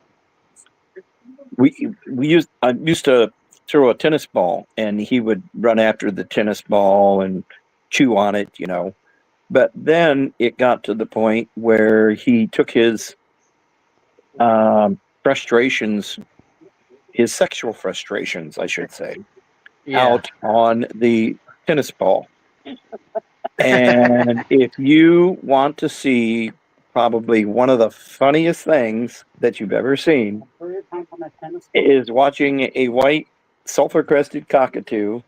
we used I used to throw a tennis ball, and he would run after the tennis ball and chew on it. But then it got to the point where he took his frustrations, his sexual frustrations, I should say, Yeah. out on the tennis ball. And if you want to see probably one of the funniest things that you've ever seen, Where you come from a tennis ball? is watching a white sulfur crested cockatoo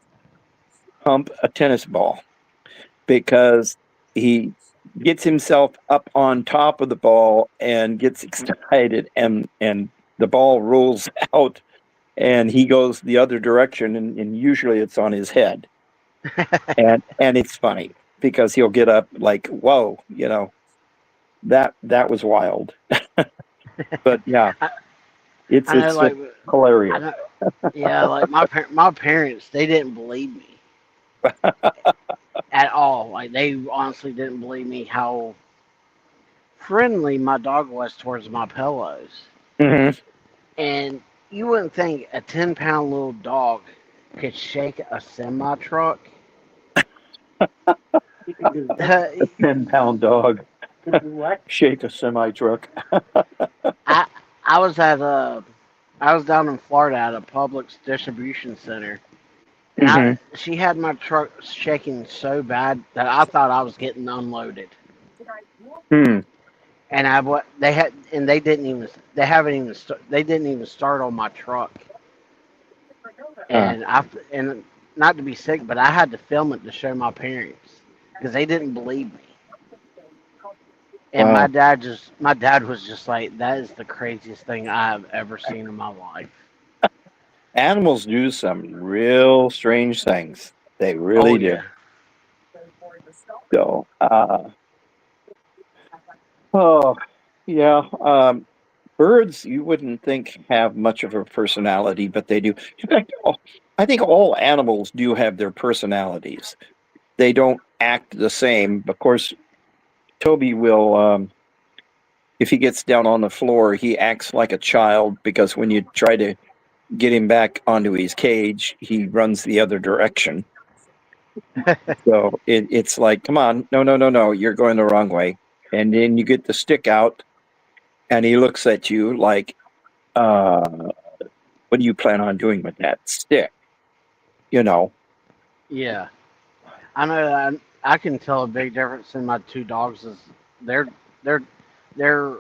hump a tennis ball, because he gets himself up on top of the ball and gets excited, and the ball rolls out and he goes the other direction, and usually it's on his head. And it's funny because he'll get up like, whoa, that was wild. But yeah, I, it's I know, it's like, I hilarious. know, yeah, like my parents, they didn't believe me at all. Like, they honestly didn't believe me how friendly my dog was towards my pillows. Hmm. And you wouldn't think a 10-pound little dog could shake a semi truck. You can do what? A 10-pound dog You can do what? shake a semi truck. I I was at I was down in Florida at a Publix distribution center, and Hmm. she had my truck shaking so bad that I thought I was getting unloaded. Hmm. And I what they had and they haven't even they didn't even start on my truck. Uh, And not to be sick, but I had to film it to show my parents because they didn't believe me. And wow. my dad was just like, that is the craziest thing I've ever seen in my life. Animals do some real strange things. They Oh really do. yeah. So, oh, yeah. Birds, you wouldn't think have much of a personality, but they do. In fact, I think all animals do have their personalities. They don't act the same. Of course, Toby will, if he gets down on the floor, he acts like a child because when you try to get him back onto his cage, he runs the other direction. So it's like, come on, no, no, no, no, you're going the wrong way. And then you get the stick out, and he looks at you like, what do you plan on doing with that stick? You know? Yeah. I know. I can tell a big difference in my two dogs is their their their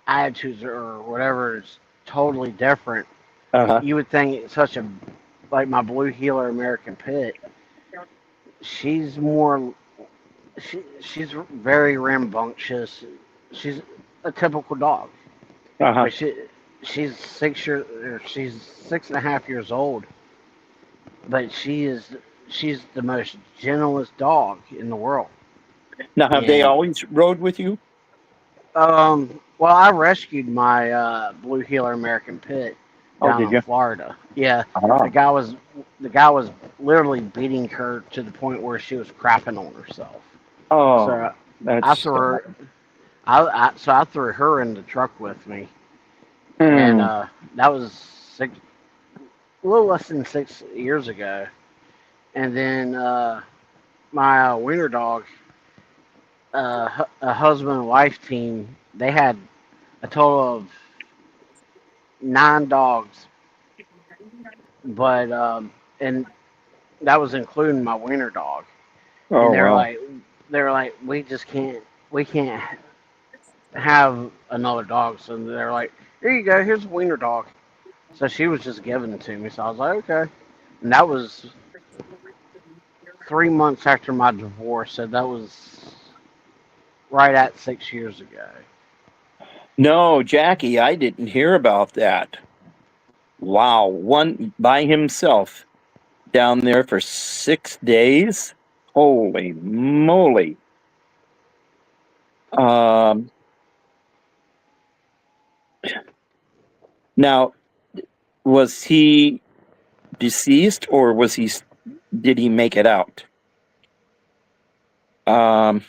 attitudes or whatever is totally different. Uh huh. You would think it's such a like my blue heeler American Pit. She's more she's very rambunctious. She's a typical dog, Uh huh. but she's 6.5 years old. But she's the most gentlest dog in the world. Now, have they And always rode with you? well, I rescued my blue heeler American Pit Oh, down did in you? Florida. Yeah, Ah, the guy was the guy was literally beating her to the point where she was crapping on herself. oh, So I that's threw sad. her. I threw her in the truck with me, and Hmm. that was a little less than 6 years ago. And then my wiener dog, a husband and wife team, they had a total of 9 dogs, but and that was including my wiener dog. And Oh, wow. they're like, we can't have another dog. So they're like, here you go, here's a wiener dog. So she was just giving it to me. So I was like, okay. And that was 3 months after my divorce. So that was right at 6 years ago. No, Jackie, I didn't hear about that. Wow, one by himself down there for 6 days? Holy moly. Um, now, was he deceased or did he make it out? Um,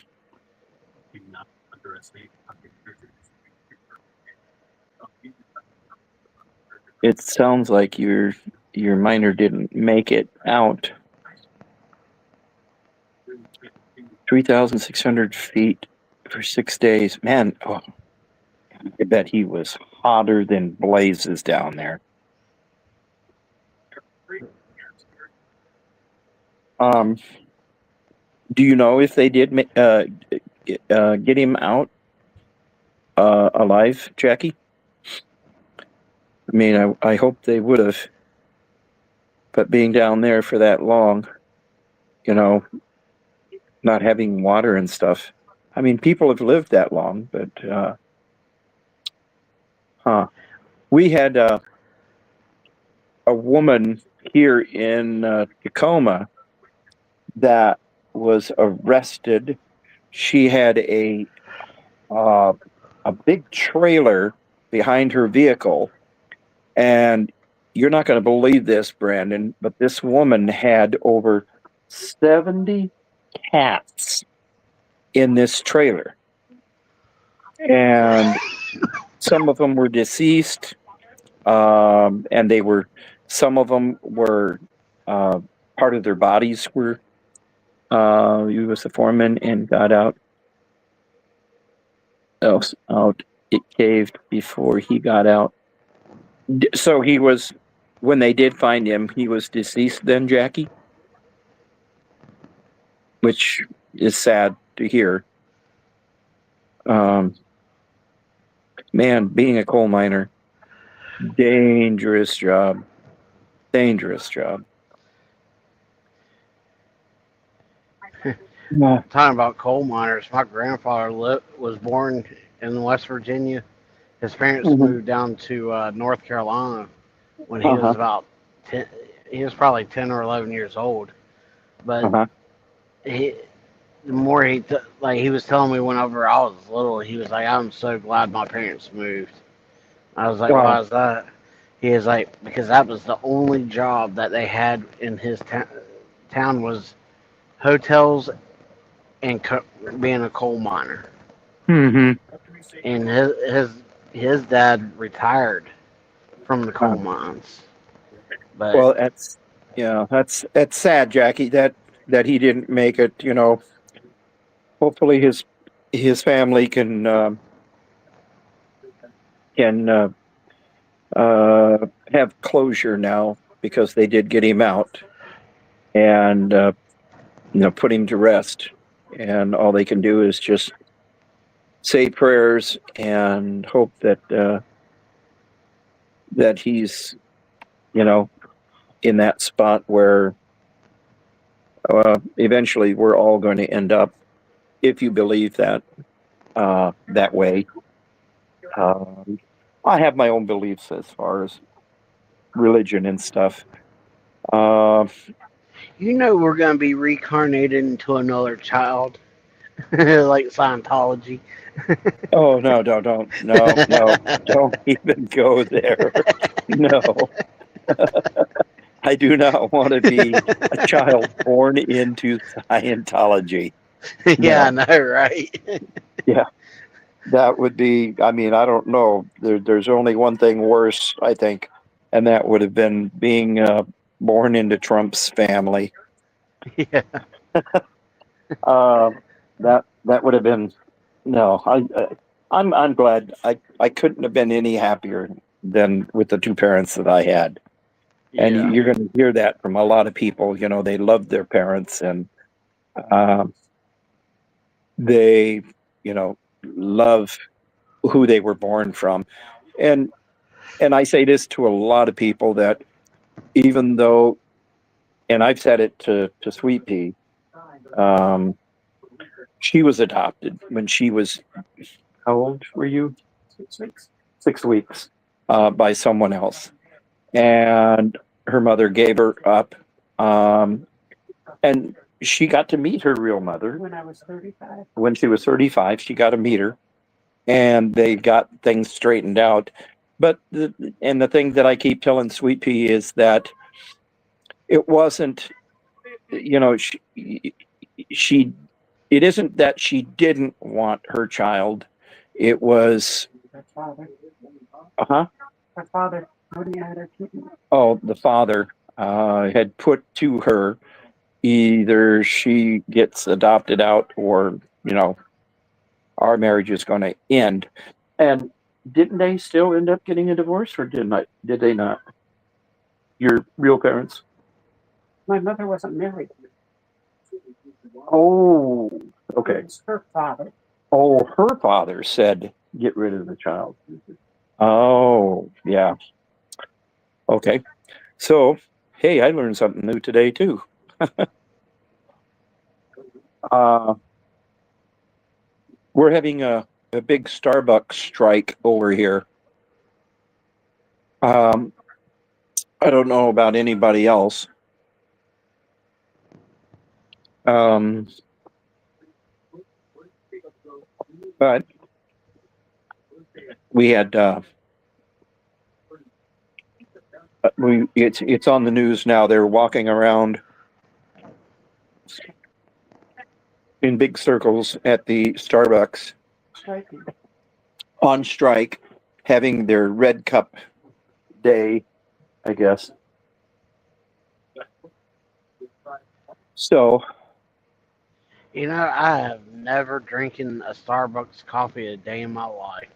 it sounds like your minor didn't make it out. 3,600 feet for 6 days. Man, oh, I bet he was hotter than blazes down there. Um, do you know if they did get him out alive, Jackie? I mean, I hope they would have, but being down there for that long, you know, not having water and stuff. I mean, people have lived that long, but huh? We had a woman here in Tacoma that was arrested. She had uh, a big trailer behind her vehicle, and you're not going to believe this, Brandon, but this woman had over 70 cats in this trailer, and some of them were deceased. And some of them were part of their bodies were. He was a foreman and got out. Else out. It caved before he got out. So he was, when they did find him, he was deceased then, Jackie? Which is sad to hear. Man, being a coal miner, dangerous job. Dangerous job. Talking about coal miners, my grandfather was born in West Virginia. His parents Mhm. moved down to North Carolina when he was about 10. He was probably 10 or 11 years old. But he, the more like he was telling me whenever I was little, he was like, "I'm so glad my parents moved." I was like, Wow. "Why is that?" He is like, "Because that was the only job that they had in his town was hotels and being a coal miner." Mm-hmm. And his dad retired from the coal mines. But Well, that's sad, Jackie. That he didn't make it. Hopefully his family can have closure now because they did get him out and put him to rest. And all they can do is just say prayers and hope that he's in that spot where eventually we're all going to end up, if you believe that way. Um, I have my own beliefs as far as religion and stuff. Uh, we're gonna be reincarnated into another child, like Scientology. oh no, don't even go there. No, I do not want to be a child born into Scientology. Yeah, I No, know, right? yeah, that would be. I mean, I don't know. There's only one thing worse, I think, and that would have been being born into Trump's family. Yeah, Uh, that would have been no. I'm glad I couldn't have been any happier than with the two parents that I had. And yeah, you're going to hear that from a lot of people. They love their parents and um, they love who they were born from. And I say this to a lot of people that even though, and I've said it to Sweet Pea, um, she was adopted when she was, how old were you? 6 weeks. 6 weeks by someone else. And her mother gave her up. And she got to meet her real mother. When I was 35. When she was 35, she got to meet her. And they got things straightened out. But the thing that I keep telling Sweet Pea is that it wasn't, she it isn't that she didn't want her child. It was, Her father. uh-huh. Her father wouldn't let her keep me. Oh, the father had put to her either she gets adopted out or, our marriage is going to end. And didn't they still end up getting a divorce or did they not? Your real parents? My mother wasn't married. Oh, okay. It was her father. Oh, her father said, get rid of the child. Oh, yeah. Okay. So, hey, I learned something new today too. uh, we're having a big Starbucks strike over here. Um, I don't know about anybody else. Um, but we had it's on the news now. They're walking around in big circles at the Starbucks Striking. on strike, having their red cup day, I guess. So, You know, I have never drinking a Starbucks coffee a day in my life.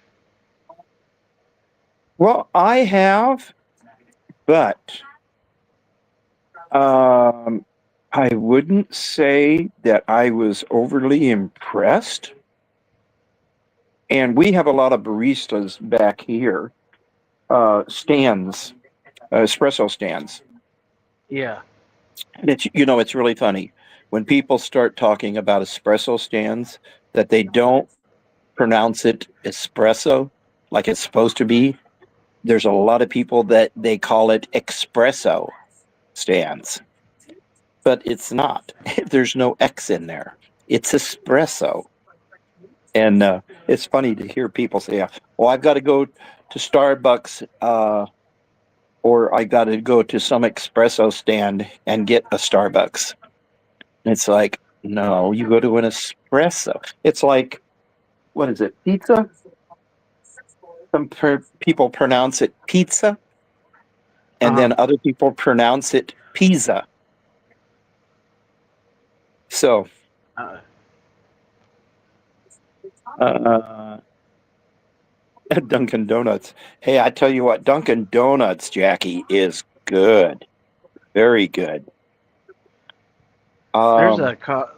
well, I have, but um, I wouldn't say that I was overly impressed. And we have a lot of baristas back here, stands, espresso stands. Yeah. And it's really funny when people start talking about espresso stands that they don't pronounce it espresso like it's supposed to be. There's a lot of people that they call it espresso stands, but it's not. There's no X in there. It's espresso. And it's funny to hear people say, "Well, I've got to go to Starbucks, or I got to go to some espresso stand and get a Starbucks." And it's like, no, you go to an espresso. It's like, what is it? Pizza? Some people pronounce it pizza, and Uh-huh. then other people pronounce it pizza. So, Uh, uh, Dunkin' Donuts. Hey, I tell you what, Dunkin' Donuts, Jackie, is good. Very good. Um,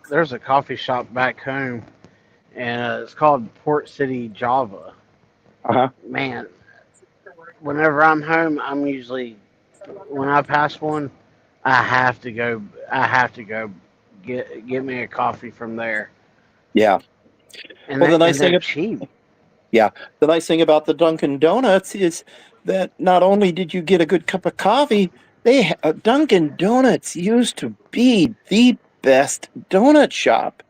there's a coffee shop back home, and it's called Port City Java. uh-huh. Man, whenever I'm home, I'm usually when I pass one, I have to go. I have to go get me a coffee from there, Yeah. Well, and they're cheap. yeah, the nice thing about the Dunkin' Donuts is that not only did you get a good cup of coffee, Dunkin' Donuts used to be the best donut shop,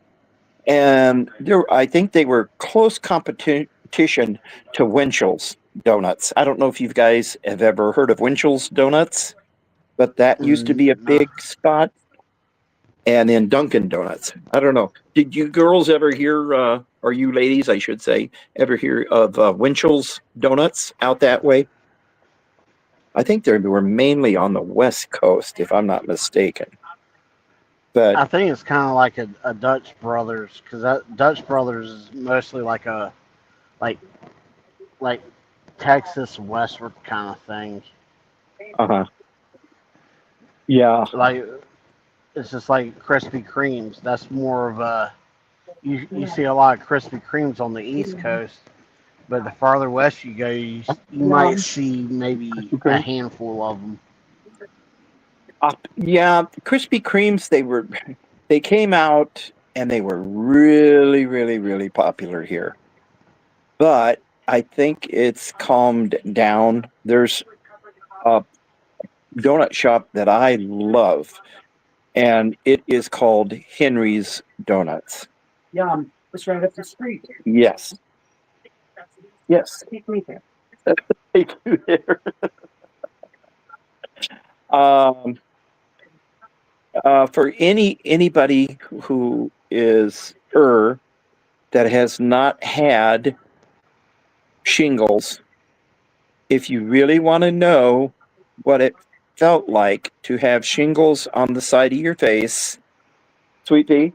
and I think they were close competition to Winchell's Donuts. I don't know if you guys have ever heard of Winchell's Donuts, but that used to be a Nah. big spot. And then Dunkin' Donuts. I don't know. Did you girls ever hear, or you ladies, I should say, ever hear of Winchell's Donuts out that way? I think they were mainly on the West Coast, if I'm not mistaken. But I think it's kind of like a Dutch Brothers, because that Dutch Brothers is mostly like like Texas westward kind of thing. uh-huh. Yeah. Like it's just like Krispy Kremes. That's more of a you see a lot of Krispy Kremes on the East Coast, but the farther west you go, you might see maybe a Okay. handful of them. Yeah, Krispy Kremes, they came out and they were really, really, really popular here. But I think it's calmed down. There's a donut shop that I love, and it is called Henry's Donuts. Yum. It's right up the street. Yes, yes, Take me there. they do there. Um, for anybody who is that has not had shingles, if you really want to know what it felt like to have shingles on the side of your face, Sweet Pea,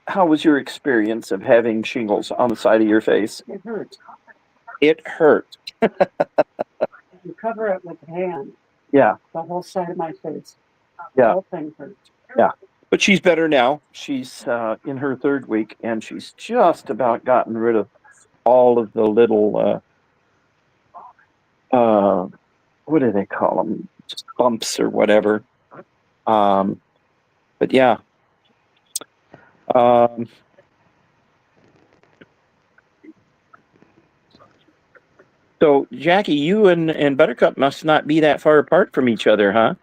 how was your experience of having shingles on the side of your face? It hurts. It hurt. You cover it with the hand. Yeah, The whole side of my face. The yeah, whole thing hurts. yeah. But she's better now. She's in her third week, and she's just about gotten rid of all of the little what do they call them? Just bumps or whatever. Um, but yeah. Um, so Jackie, you and Buttercup must not be that far apart from each other, huh?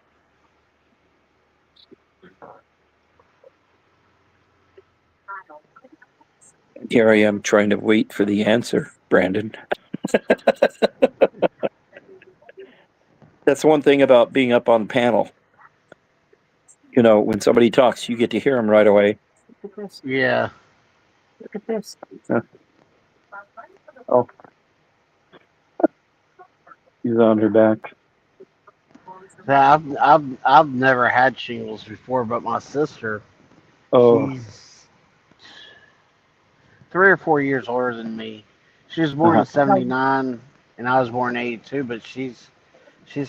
Here I am trying to wait for the answer, Brandon. That's one thing about being up on panel. When somebody talks, you get to hear them right away. Look at this. Yeah, Look at this. Oh, She's on her back. I've never had shingles before, but my sister, Oh, she's 3 or 4 years older than me. She was born in uh-huh. '79, and I was born in '82. But she's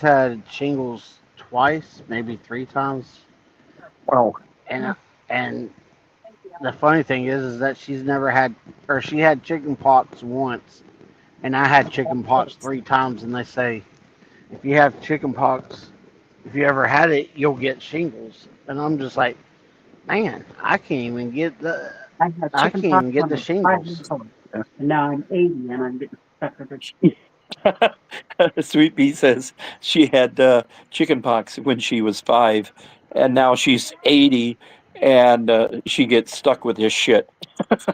had shingles twice, maybe 3 times, Wow. and and the funny thing is that she's never had, or she had chicken pox once, and I had chicken pox 3 times. And they say if you have chicken pox, if you ever had it, you'll get shingles. And I'm just like, man, I had I chicken can't pox even get when I the was 5 shingles. years old, and now I'm 80 and I'm getting stuck with it. Sweet Pea says she had chicken pox when she was 5, and now she's 80, and she gets stuck with this shit. It's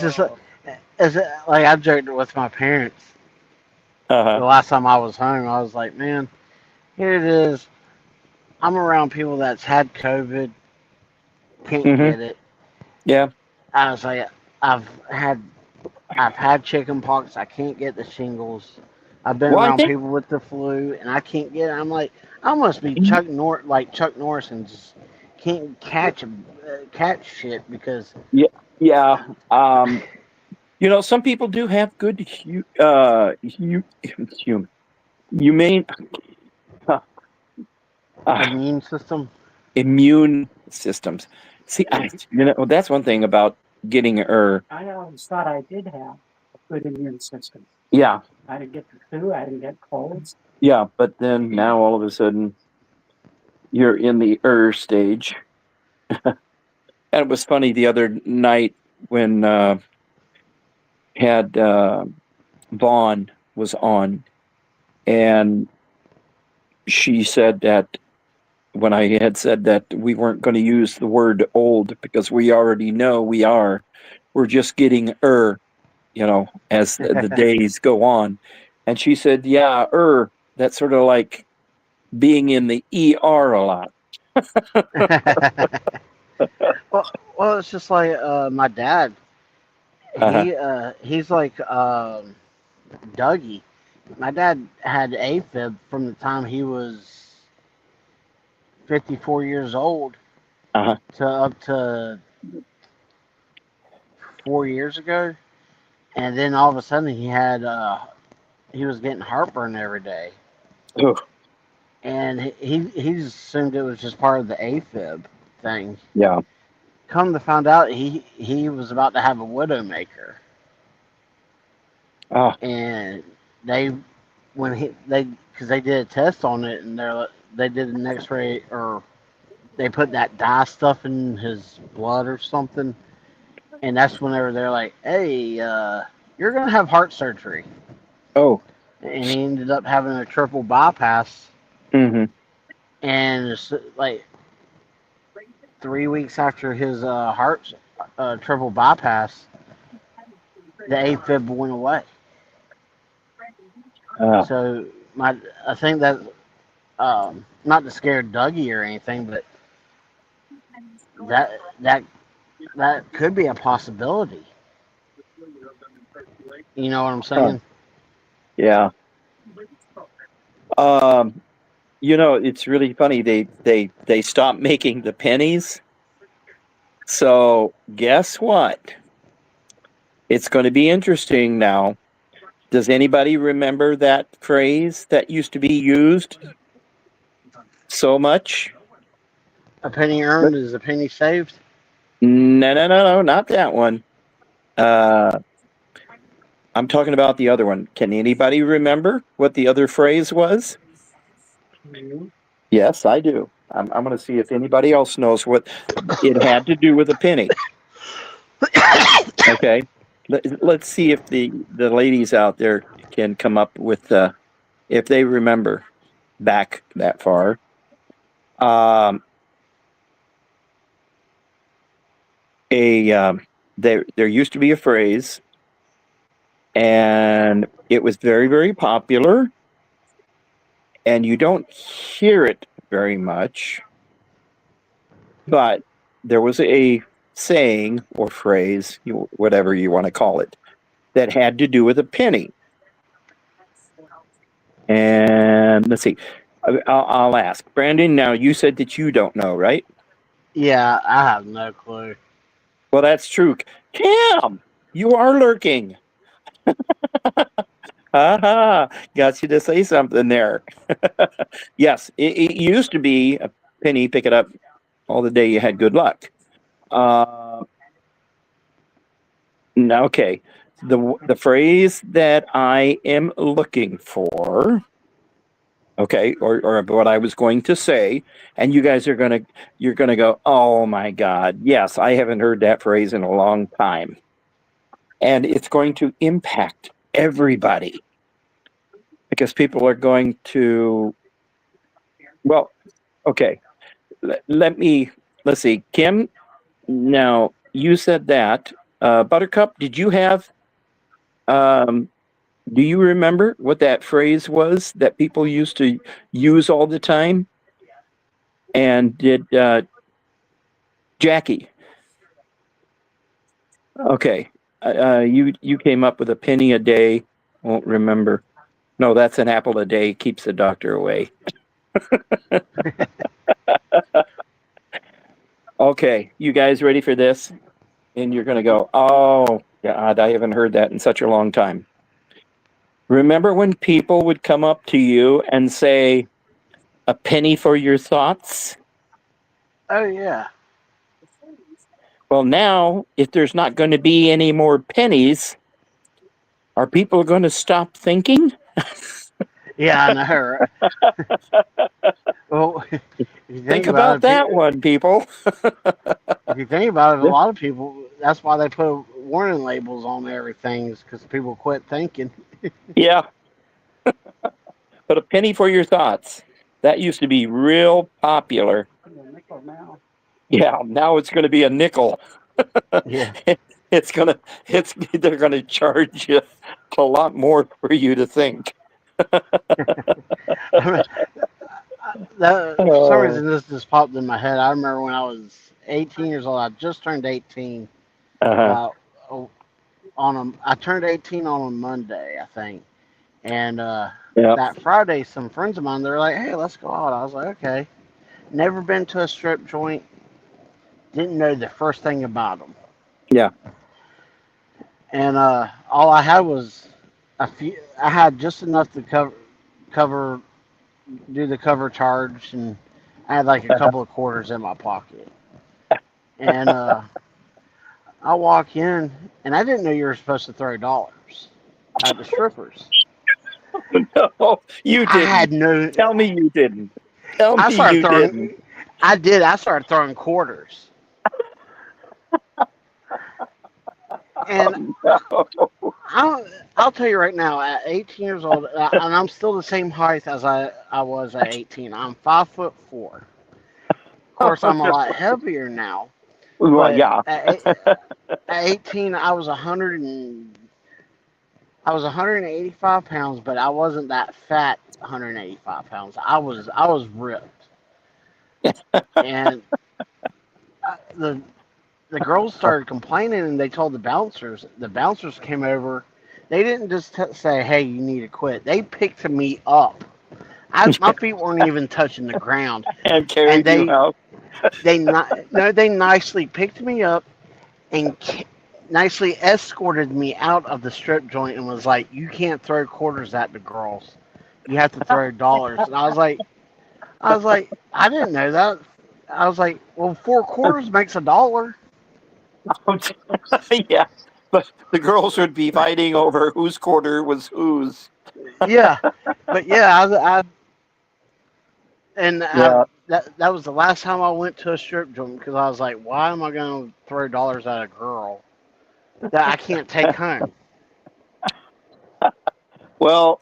just Oh, it's like I've joked with my parents. The uh-huh. last time I was home, I was like, man, here it is. I'm around people that's had COVID, can't Hmm. get it. Yeah. I was like, I've had I've had chicken pox. I can't get the shingles. I've been Well, I around think. people with the flu, and I can't get it. I'm like, I must be like Chuck Norris, and just can't catch shit because Yeah. Yeah. Some people do have good humane uh, uh, immune system. immune systems. See, that's one thing about getting I always thought I did have a good immune system. yeah, I didn't get the flu, I didn't get colds. yeah, but then now all of a sudden you're in the stage. And it was funny the other night when had Vaughn was on, and she said that when I had said that we weren't going to use the word old because we already know we're just getting as the days go on. And she said, yeah, that's sort of like being in the ER a lot. well, it's just like my dad. Uh-huh. He's like Dougie. My dad had AFib from the time he was 54 years old Uh-huh. to up to 4 years ago, and then all of a sudden he was getting heartburn every day, Ugh. and he assumed it was just part of the AFib thing. Yeah. Come to find out, he was about to have a widowmaker, Ah. and they when he they because they did a test on it, and they did an X-ray, or they put that dye stuff in his blood or something, and that's whenever they're like, "Hey, you're gonna have heart surgery," Oh. and he ended up having a triple bypass, Mm-hmm. and it's like 3 weeks after his heart triple bypass, the AFib went away. Ah. So I think that not to scare Dougie or anything, but that that that could be a possibility. You know what I'm Huh. saying? Yeah. Um, it's really funny. They stopped making the pennies. So guess what? It's going to be interesting now. Does anybody remember that phrase that used to be used so much? A penny earned is a penny saved. No, no, no, no, not that one. Uh, I'm talking about the other one. Can anybody remember what the other phrase was? Yes, I do. I'm going to see if anybody else knows what it had to do with a penny. Okay. Let's see if the ladies out there can come up with if they remember back that far. Um, a there used to be a phrase, and it was very, very popular, and you don't hear it very much, but there was a saying or phrase, whatever you want to call it, that had to do with a penny. And let's see. I'll ask Brandon. Now you said that you don't know, right? Yeah, I have no clue. Well, that's true. Cam, you are lurking. Aha, got you to say something there. Yes, it used to be a penny, pick it up all the day you had good luck. Okay, the phrase that I am looking for, okay, or what I was going to say, and you guys you're gonna go, oh my God, yes, I haven't heard that phrase in a long time, and it's going to impact everybody because people are going to, well, okay, let's see, Kim. Now you said that, Buttercup. Did you have? Um, do you remember what that phrase was that people used to use all the time? And did Jackie? Okay, you came up with a penny a day. Won't remember. No, that's an apple a day keeps the doctor away. Okay, you guys ready for this? And you're going to go, oh, God, I haven't heard that in such a long time. Remember when people would come up to you and say, a penny for your thoughts? Oh yeah. Well, now, if there's not going to be any more pennies, are people going to stop thinking? Yeah, I know. Right? Well, if you Think think about about it, that one, people. if you think about it, a lot of people. That's why they put warning labels on everything, is because people quit thinking. Yeah, but a penny for your thoughts. That used to be real popular. Yeah, nickel now. Yeah, now it's going to be a nickel. Yeah. It's gonna, they're going to charge you a lot more for you to think. I mean, for some Oh, reason, this just popped in my head. I remember when I was 18 years old. I just turned 18. uh-huh. Uh, oh, I turned 18 on a Monday, I think, and Yep. that Friday, some friends of mine, they're like, "Hey, let's go out." I was like, "Okay." Never been to a strip joint. Didn't know the first thing about them, Yeah. and all I had was a few. I had just enough to cover do the cover charge, and I had like a couple of quarters in my pocket. And I walk in, and I didn't know you were supposed to throw dollars at the strippers. No, you I had didn't. no. Tell me you didn't. Tell I me started you didn't. throwing. I did. I started throwing quarters, and I'll tell you right now. At 18 years old, and I'm still the same height as I was at 18. I'm 5'4". Of course, I'm a lot heavier now, Well, but yeah. at 18, I was 185 pounds, but I wasn't that fat. 185 pounds. I was ripped, and the girls started complaining, and they told the bouncers. The bouncers came over. They didn't just say, "Hey, you need to quit." They picked me up. My feet weren't even touching the ground, And and carried you out. they nicely picked me up and nicely escorted me out of the strip joint and was like, "You can't throw quarters at the girls. You have to throw dollars." And I was like, I didn't know that. I was like, well, four quarters makes $1. Yeah. But the girls would be fighting over whose quarter was whose. Yeah, but yeah, Yeah. that was the last time I went to a strip joint because I was like, why am I going to throw dollars at a girl that I can't take home? Well,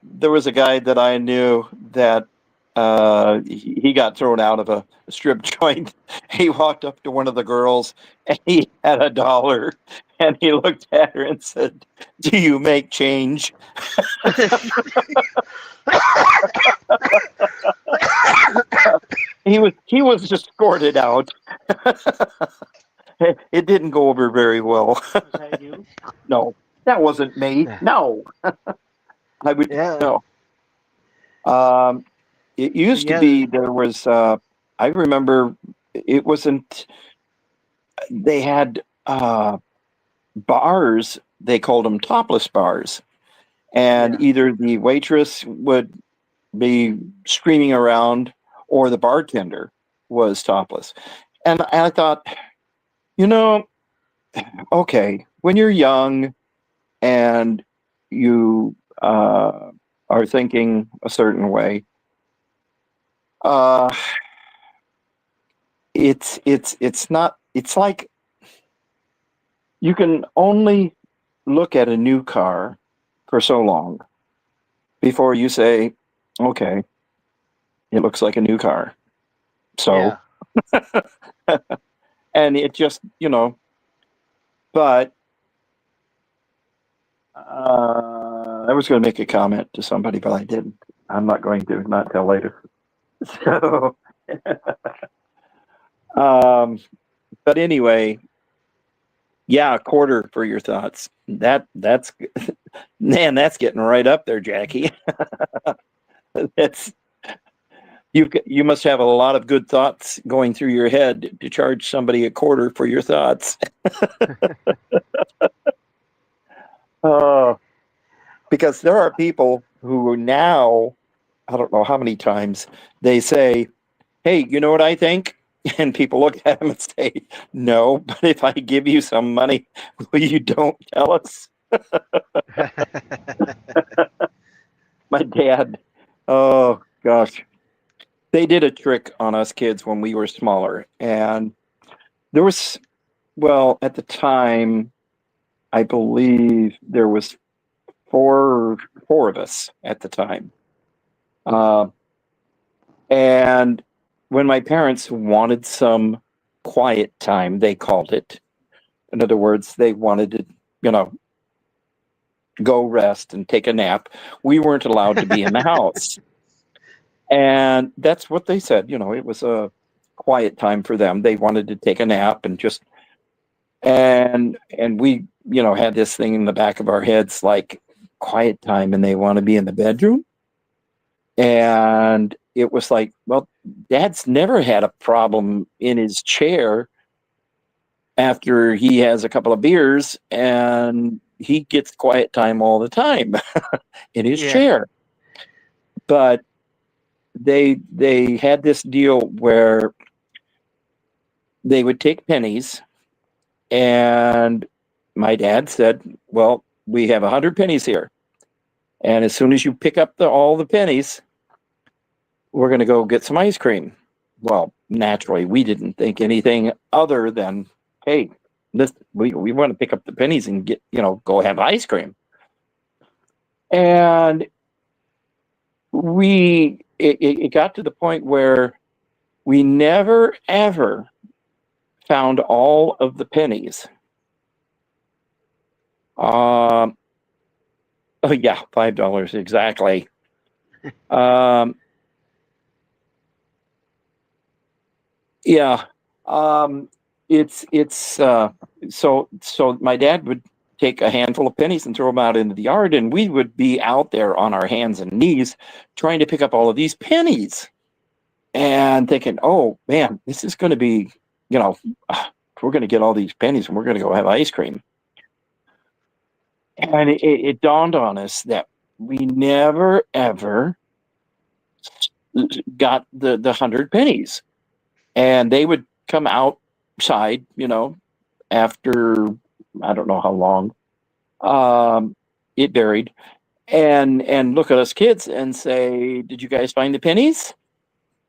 there was a guy that I knew that he got thrown out of a strip joint. He walked up to one of the girls and he had $1 and he looked at her and said, "Do you make change?" He was just escorted out. It didn't go over very well. Was that you? No. That wasn't me. No, I would Yeah. no. Um, it So used to yeah, be there was. I remember it wasn't. They had bars. They called them topless bars, and yeah, either the waitress would be screaming around, or the bartender was topless. And I thought, you know, okay, when you're young and you are thinking a certain way, uh, it's not. It's like you can only look at a new car for so long before you say, okay, it looks like a new car. So, yeah. and it just, but I was going to make a comment to somebody, but I didn't. I'm not going to, not till later. So, um, but anyway, yeah, a quarter for your thoughts. That's man, that's getting right up there, Jackie. That's you must have a lot of good thoughts going through your head to charge somebody a quarter for your thoughts. Uh, because there are people who now, I don't know how many times they say, hey, you know what I think? And people look at them and say, no, but if I give you some money, will you don't tell us? My dad, oh gosh, they did a trick on us kids when we were smaller. And there was, well, at the time, I believe there was four of us at the time. Uh, and when my parents wanted some quiet time, they called it. In other words, they wanted to, you know, go rest and take a nap. We weren't allowed to be in the house. And that's what they said. It was a quiet time for them. They wanted to take a nap and just and we, had this thing in the back of our heads like quiet time and they want to be in the bedroom. And it was like, well, dad's never had a problem in his chair after he has a couple of beers and he gets quiet time all the time in his Yeah. chair. But they had this deal where they would take pennies, and my dad said, well, we have 100 pennies here, and as soon as you pick up all the pennies, we're going to go get some ice cream. Well, naturally, we didn't think anything other than, hey, we want to pick up the pennies and get, go have ice cream. And it got to the point where we never ever found all of the pennies. Um, oh yeah, $5 exactly. Um, yeah, it's so my dad would take a handful of pennies and throw them out into the yard, and we would be out there on our hands and knees trying to pick up all of these pennies and thinking, oh man, this is going to be, you know, we're going to get all these pennies and we're going to go have ice cream. And it dawned on us that we never ever got the 100 pennies, and they would come outside, after I don't know how long. It varied, and look at us kids and say, "Did you guys find the pennies?"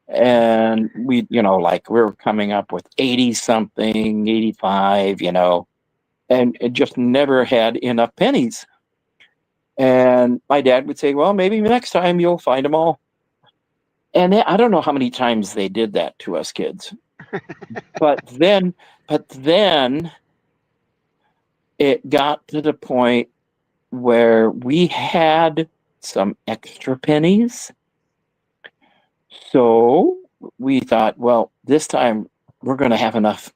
And we, like we're coming up with 80 something, 85, and it just never had enough pennies. And my dad would say, well, maybe next time you'll find them all. And I don't know how many times they did that to us kids. But then it got to the point where we had some extra pennies. So we thought, well, this time we're going to have enough.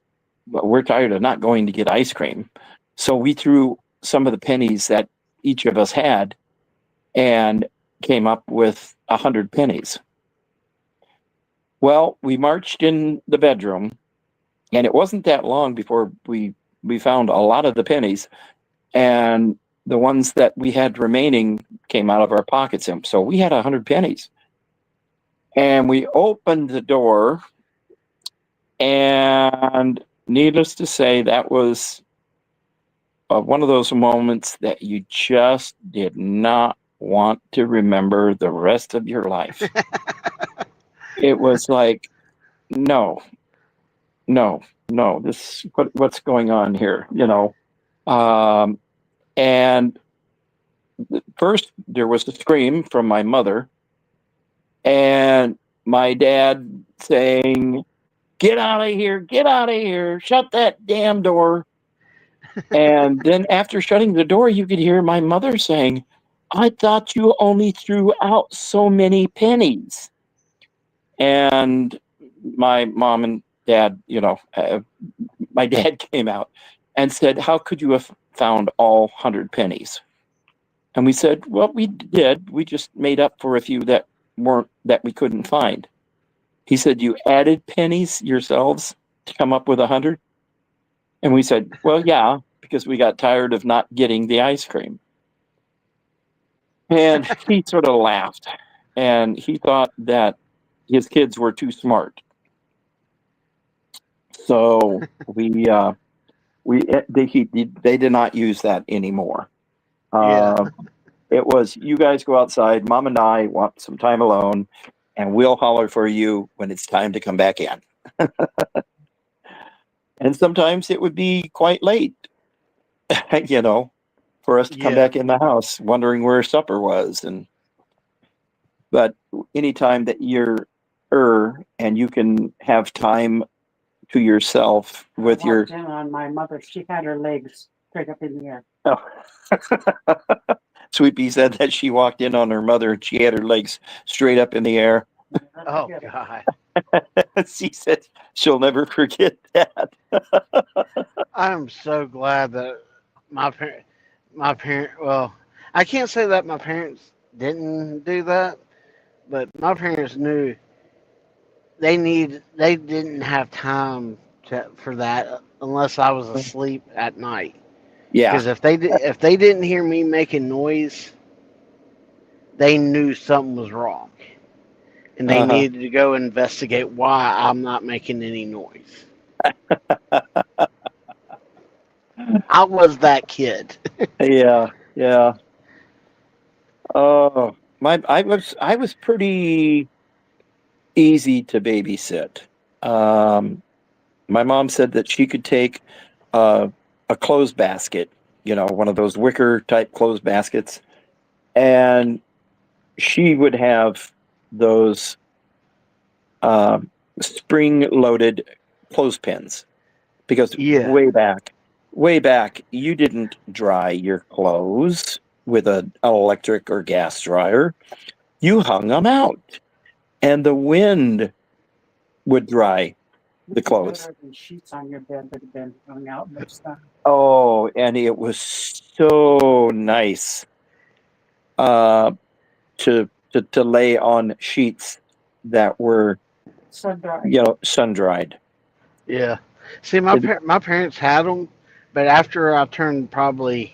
We're tired of not going to get ice cream. So we threw some of the pennies that each of us had and came up with 100 pennies. Well, we marched in the bedroom, and it wasn't that long before we found a lot of the pennies, and the ones that we had remaining came out of our pockets. And so we had 100 pennies. And we opened the door, and needless to say, that was one of those moments that you just did not want to remember the rest of your life. It was like, no, this what's going on here, and first there was a scream from my mother, and my dad saying, get out of here, shut that damn door. And then after shutting the door, you could hear my mother saying, I thought you only threw out so many pennies. And my mom and dad, my dad came out and said, how could you have found all 100 pennies? And we said, well, we did. We just made up for a few that we couldn't find. He said, you added pennies yourselves to come up with 100? And we said, well, yeah, because we got tired of not getting the ice cream. And he sort of laughed, and he thought that his kids were too smart. So they did not use that anymore. It was, you guys go outside, Mom and I want some time alone, and we'll holler for you when it's time to come back in. And sometimes it would be quite late, for us to come back in the house, wondering where supper was. But anytime that you're and you can have time to yourself with I walked in on my mother. She had her legs straight up in the air. Oh. Sweet Pea said that she walked in on her mother and she had her legs straight up in the air. Oh, God. She said she'll never forget that. I'm so glad that my parent, well, I can't say that my parents didn't do that, but my parents knew they didn't have time for that unless I was asleep at night. Yeah. Because if they didn't hear me making noise, they knew something was wrong, and they needed to go investigate why I'm not making any noise. I was that kid. Yeah. Oh, I was pretty easy to babysit. My mom said that she could take a clothes basket, one of those wicker type clothes baskets, and she would have those spring loaded clothespins, because way back, you didn't dry your clothes with an electric or gas dryer. You hung them out, and the wind would dry the clothes. Sheets on your bed that have been hung out and stuff. Oh, and it was so nice to lay on sheets that were sun dried. Sun dried. Yeah. See, my parents had them, but after I turned probably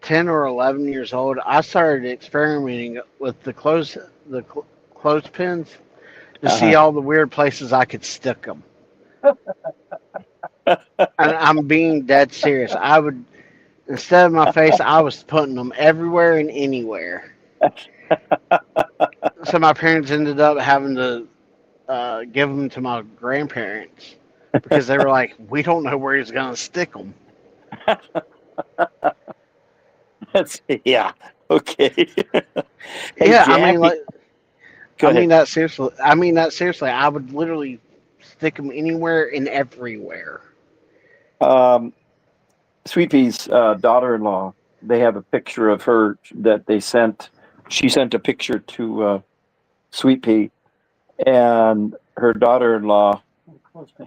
10 or 11 years old, I started experimenting with the clothespins to see all the weird places I could stick them. And I'm being dead serious. I would, instead of my face, I was putting them everywhere and anywhere. So my parents ended up having to give them to my grandparents because they were like, we don't know where he's going to stick them. Yeah. Okay. Hey, yeah, Jackie. I mean that seriously. I would literally stick them anywhere and everywhere. Sweet Pea's daughter-in-law, they have a picture of her that they sent. She sent a picture to Sweet Pea, and her daughter-in-law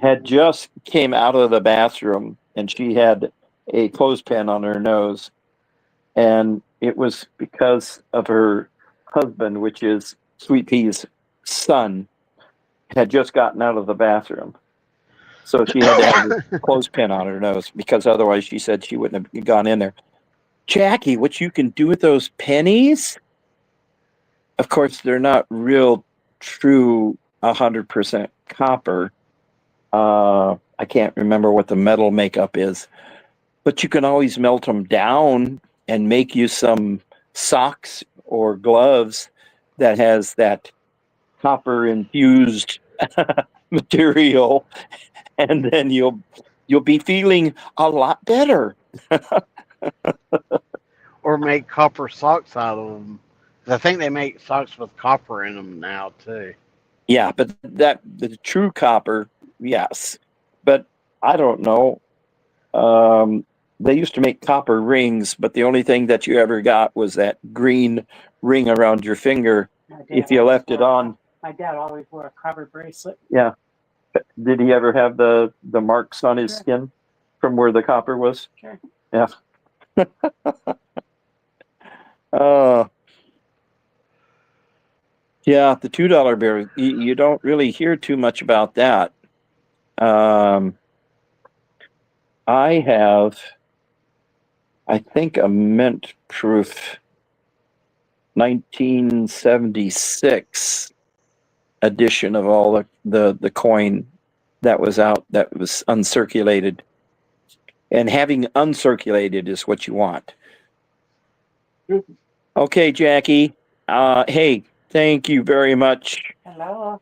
had just came out of the bathroom, and she had a clothespin on her nose. And it was because of her husband, which is Sweet Pea's son, had just gotten out of the bathroom. So she had to have a clothespin on her nose because otherwise she said she wouldn't have gone in there. Jackie, what you can do with those pennies? Of course, they're not real, true 100% copper. I can't remember what the metal makeup is, but you can always melt them down and make you some socks or gloves that has that copper infused material, and then you'll be feeling a lot better. Or make copper socks out of them. 'Cause I think they make socks with copper in them now too. Yeah, but the true copper, yes, but I don't know. They used to make copper rings, but the only thing that you ever got was that green ring around your finger if you left it on. My dad always wore a copper bracelet. Yeah. Did he ever have the marks on his skin from where the copper was? Sure. Yeah. Uh, yeah, the $2 bill. You don't really hear too much about that. I have, I think, a mint proof 1976 edition of all the coin that was out that was uncirculated. And having uncirculated is what you want. Okay, Jackie. Hey, thank you very much. Hello.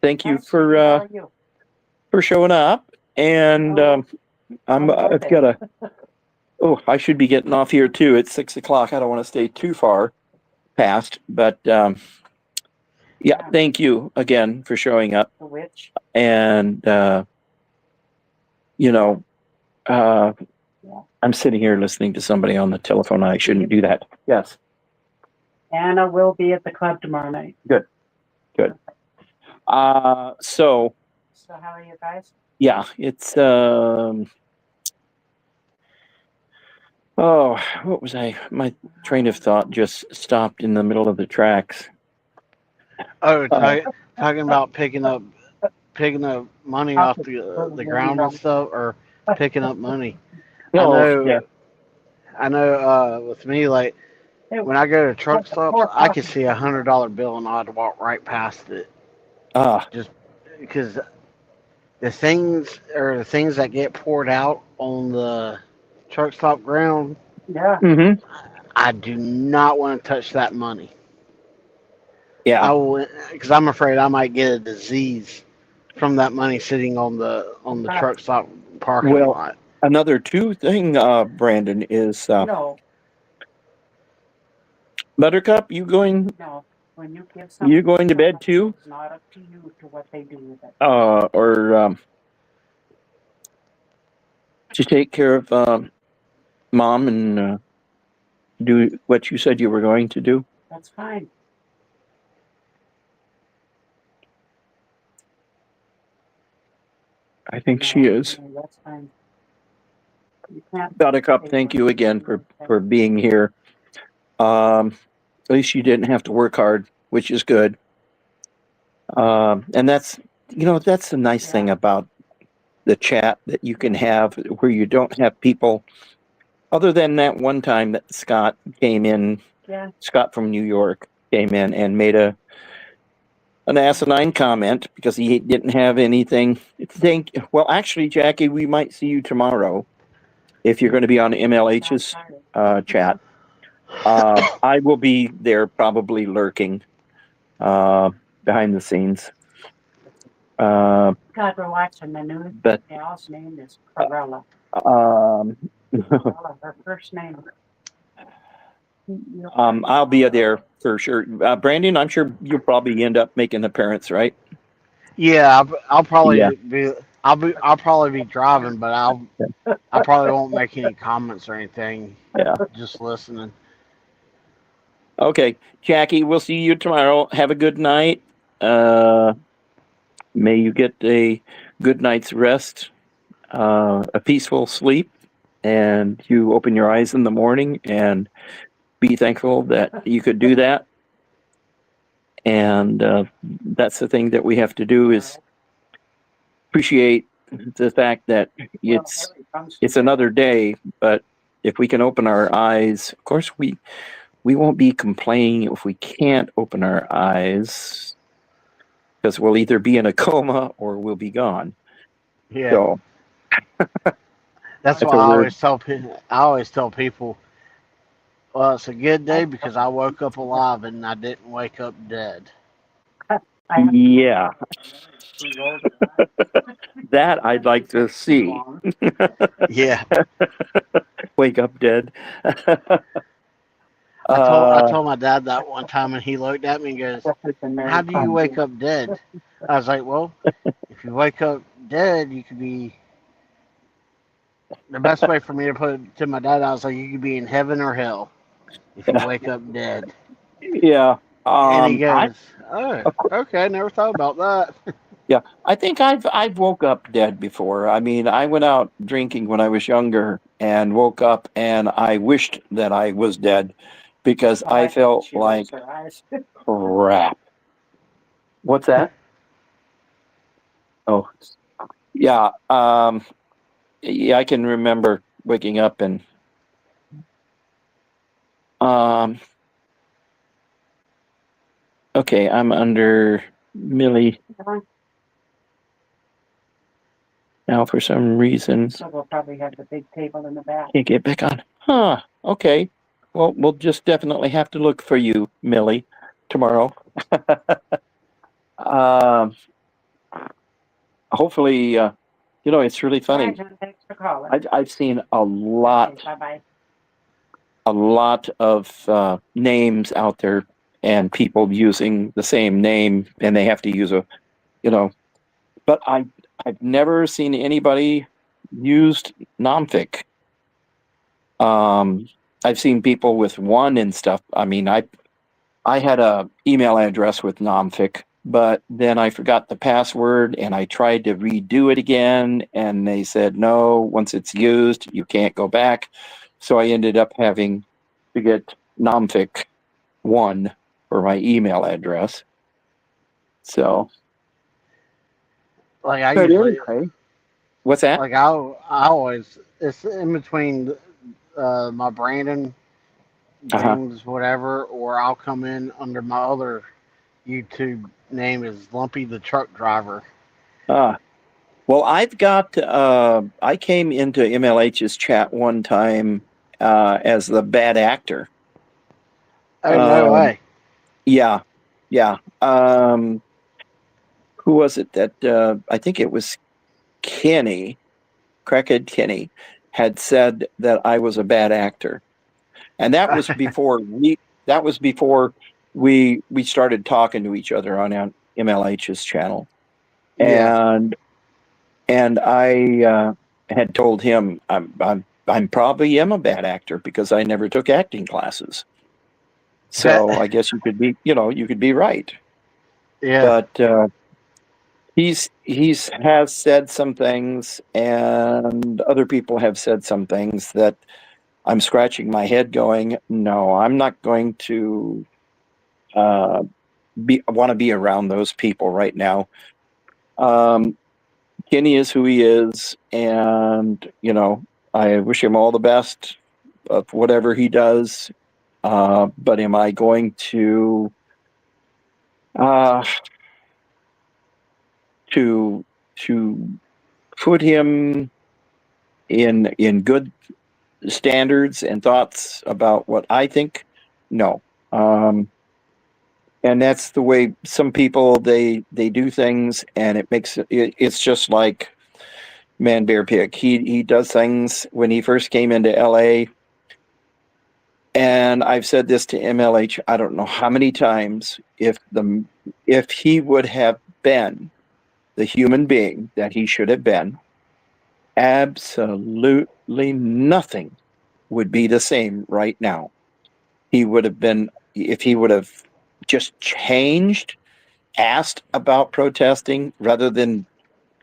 Thank you Nice to meet all for of you. showing up. And Oh, I've got to. Oh, I should be getting off here too. It's 6 o'clock. I don't want to stay too far past, but yeah, thank you again for showing up. The witch. And you know, I'm sitting here listening to somebody on the telephone. I shouldn't do that. Yes. Anna will be at the club tomorrow night. Good. So So how are you guys? yeah, it's oh, what was my train of thought just stopped in the middle of the tracks. Oh, talking about picking up money off the ground and stuff, or picking up money. Yeah. I know. With me, like when I go to truck stops, I can see $100 bill and I'd walk right past it, just because the things that get poured out on the truck stop ground. Yeah. Mm-hmm. I do not want to touch that money. Yeah. I will, because I'm afraid I might get a disease from that money sitting on the truck stop parking lot. Another thing, Brandon, is No. Buttercup. You going? No. When you give You going to bed too? It's not up to you to what they do with it. Or to take care of mom and do what you said you were going to do? That's fine. I think she is. That's fine. You can't. Buttercup, thank you again for being here. At least you didn't have to work hard, which is good. And that's the nice thing about the chat that you can have where you don't have people other than that one time that Scott came in. Yeah. Scott from New York came in and made an asinine comment because he didn't have anything. Well, actually, Jackie, we might see you tomorrow if you're going to be on MLH's chat. I will be there, probably lurking behind the scenes. God, we're watching the news. But Gal's name is Corella. Her first name. I'll be there for sure. Brandon, I'm sure you'll probably end up making an appearance, right? Yeah, I'll probably be. I'll probably be driving, but I probably won't make any comments or anything. Yeah, just listening. Okay, Jackie, we'll see you tomorrow. Have a good night. May you get a good night's rest, a peaceful sleep, and you open your eyes in the morning and be thankful that you could do that. And that's the thing that we have to do, is appreciate the fact that it's another day. But if we can open our eyes, of course we won't be complaining if we can't open our eyes, because we'll either be in a coma or we'll be gone. Yeah. So That's why a I word. always tell people. I always tell people, well, it's a good day because I woke up alive and I didn't wake up dead. Yeah, that I'd like to see. Yeah. Wake up dead. I told my dad that one time and he looked at me and goes, "How do you wake up dead?" I was like, "Well, if you wake up dead, you could be." The best way for me to put it to my dad, I was like, "You could be in heaven or hell if you wake up dead." Yeah. And he I goes, "Oh, okay, never thought about that." Yeah, I think I've woke up dead before. I mean, I went out drinking when I was younger and woke up and I wished that I was dead because I felt like crap. What's that? Oh, yeah. Yeah, I can remember waking up and um. Okay, I'm under Millie now for some reason. So we'll probably have the big table in the back. Can't get back on. Huh. Okay. Well, we'll just definitely have to look for you, Millie, tomorrow. Um, hopefully, it's really funny. Thanks for calling. I've seen a lot, Bye-bye. of names out there, and people using the same name, and they have to use but I've never seen anybody used Nomfic. I've seen people with one and stuff. I mean, I had a email address with Nomfic, but then I forgot the password and I tried to redo it again, and they said no, once it's used, you can't go back. So I ended up having to get Nomfic one for my email address. So, Like I but usually, anyway, what's that? like I always, it's in between my Brandon Uh-huh. James whatever, or I'll come in under my other YouTube name is Lumpy the Truck Driver. Well, I came into MLH's chat one time as the bad actor. Oh no Um, way! yeah, yeah. Who was it that I think it was Kenny, Crackhead Kenny, had said that I was a bad actor, and that was before we started talking to each other on MLH's channel, Yeah, and I had told him I'm probably am a bad actor because I never took acting classes. So I guess you could be right, yeah. but he's has said some things, and other people have said some things that I'm scratching my head, going, no, I'm not going to uh, want to be around those people right now. Kenny is who he is, and I wish him all the best of whatever he does. But am I going uh, to to put him in good standards and thoughts about what I think? No. And that's the way some people they do things, and it's just like Man Bear Pig. He does things when he first came into LA. And I've said this to MLH, I don't know how many times, if he would have been the human being that he should have been, absolutely nothing would be the same right now. He would have been, if he would have just changed, asked about protesting rather than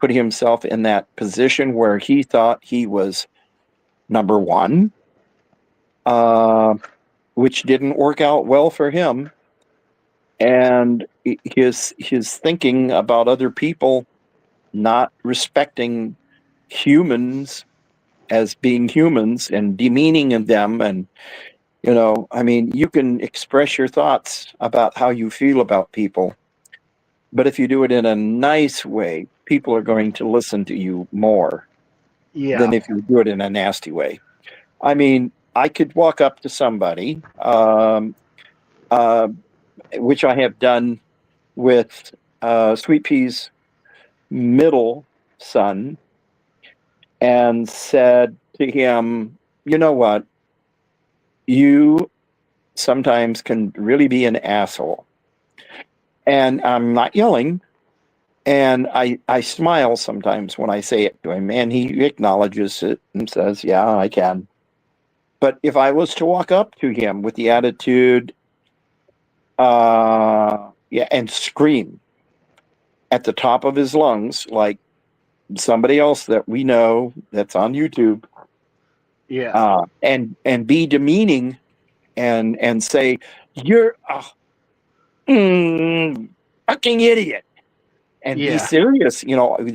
put himself in that position where he thought he was number one, which didn't work out well for him. And his thinking about other people not respecting humans as being humans and demeaning them. And I mean, you can express your thoughts about how you feel about people, but if you do it in a nice way, people are going to listen to you more than Yeah. if you do it in a nasty way. I mean, I could walk up to somebody, uh, which I have done with Sweet Pea's middle son, and said to him, "You know what? You sometimes can really be an asshole." And I'm not yelling. And I smile sometimes when I say it to him, and he acknowledges it and says, "Yeah, I can." But if I was to walk up to him with the attitude, yeah, and scream at the top of his lungs, like somebody else that we know that's on YouTube, Yeah. and be demeaning and say, "You're a fucking idiot," and be Yeah. serious,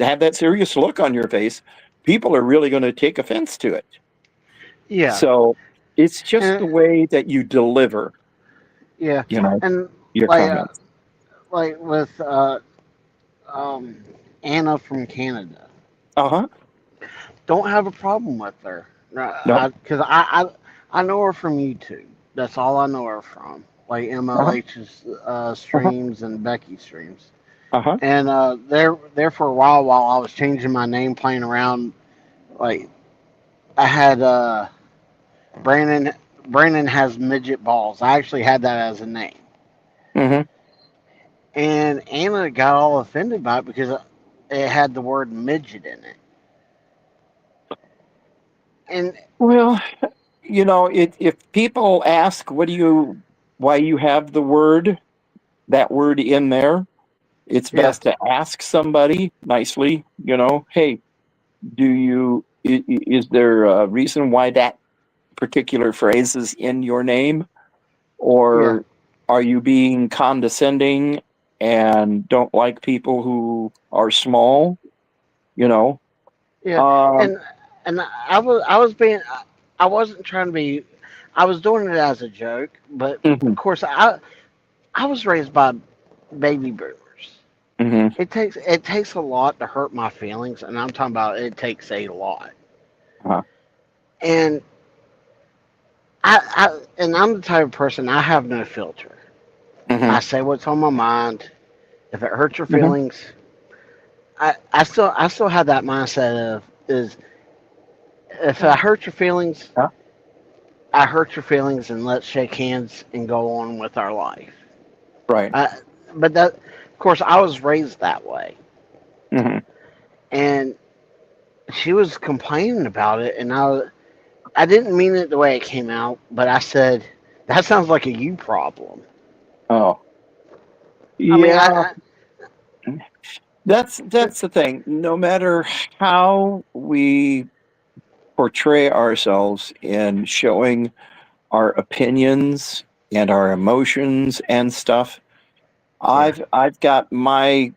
have that serious look on your face, people are really going to take offense to it. Yeah. So it's just And the way that you deliver, yeah. you know, And your like comments. like with um Anna from Canada. Uh-huh. Don't have a problem with her. No. Because I know her from YouTube. That's all I know her from. Like Uh-huh. MLH's Uh-huh. streams and Becky's streams. Uh-huh. And there for a while I was changing my name, playing around. Like I had Brandon. Brandon has midget balls. I actually had that as a name. Mm-hmm. And Anna got all offended by it because it had the word midget in it. And Well, if people ask, why you have that word in there, it's yeah, best to ask somebody nicely, "Hey, is there a reason why that particular phrase is in your name? yeah, Or are you being condescending and don't like people who are small?" You know? yeah. Um, And I was being I wasn't trying to be. I was doing it as a joke, but of mhm, course I was raised by baby boomers. mhm, It takes a lot to hurt my feelings, and I'm talking about it takes a lot. uh-huh, And I'm the type of person, I have no filter. I mhm, say what's on my mind. If it hurts your mhm, feelings, I still have that mindset of is if I hurt your feelings, yeah, I hurt your feelings, and let's shake hands and go on with our life. right. I, but that, of course, I was raised that way, Mhm, and she was complaining about it, and I didn't mean it the way it came out, but I said that sounds like a you problem. oh, I mean, yeah. That's the thing. No matter how we portray ourselves in showing our opinions and our emotions and stuff, yeah, I've got my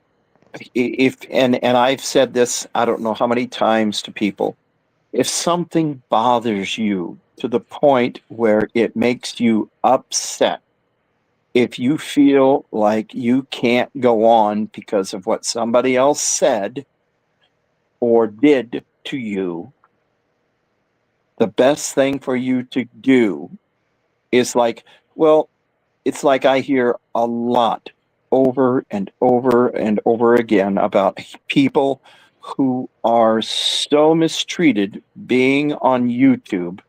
if and I've said this I don't know how many times to people. If something bothers you to the point where it makes you upset, if you feel like you can't go on because of what somebody else said or did to you, the best thing for you to do is well, it's like I hear a lot over and over and over again about people who are so mistreated being on YouTube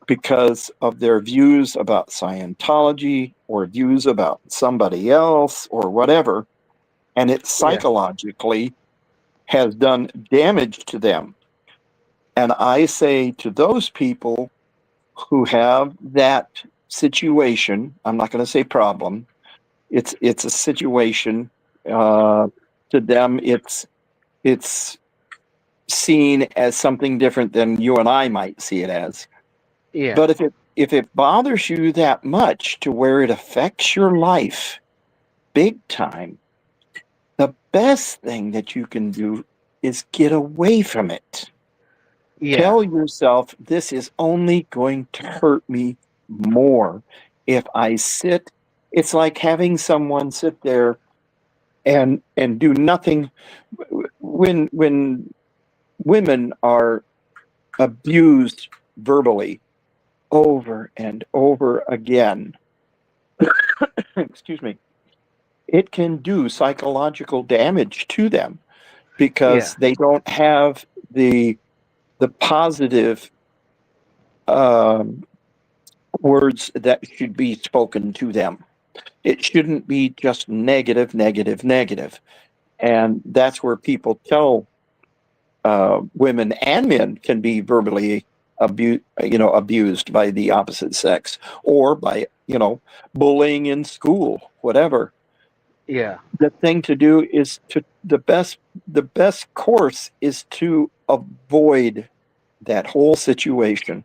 because of their views about Scientology or views about somebody else or whatever. And it yeah, psychologically has done damage to them. And I say to those people who have that situation, I'm not going to say problem, it's a situation. Uh, to them, it's seen as something different than you and I might see it as. Yeah. But if it bothers you that much to where it affects your life big time, the best thing that you can do is get away from it. Yeah. Tell yourself this is only going to hurt me more if I sit. It's like having someone sit there and do nothing. When women are abused verbally over and over again, excuse me, it can do psychological damage to them Yeah. because they don't have the positive um, words that should be spoken to them. It shouldn't be just negative, negative, negative. And that's where people tell women and men can be verbally abused by the opposite sex or by, bullying in school, whatever. Yeah. The thing to do is the best course is to avoid that whole situation.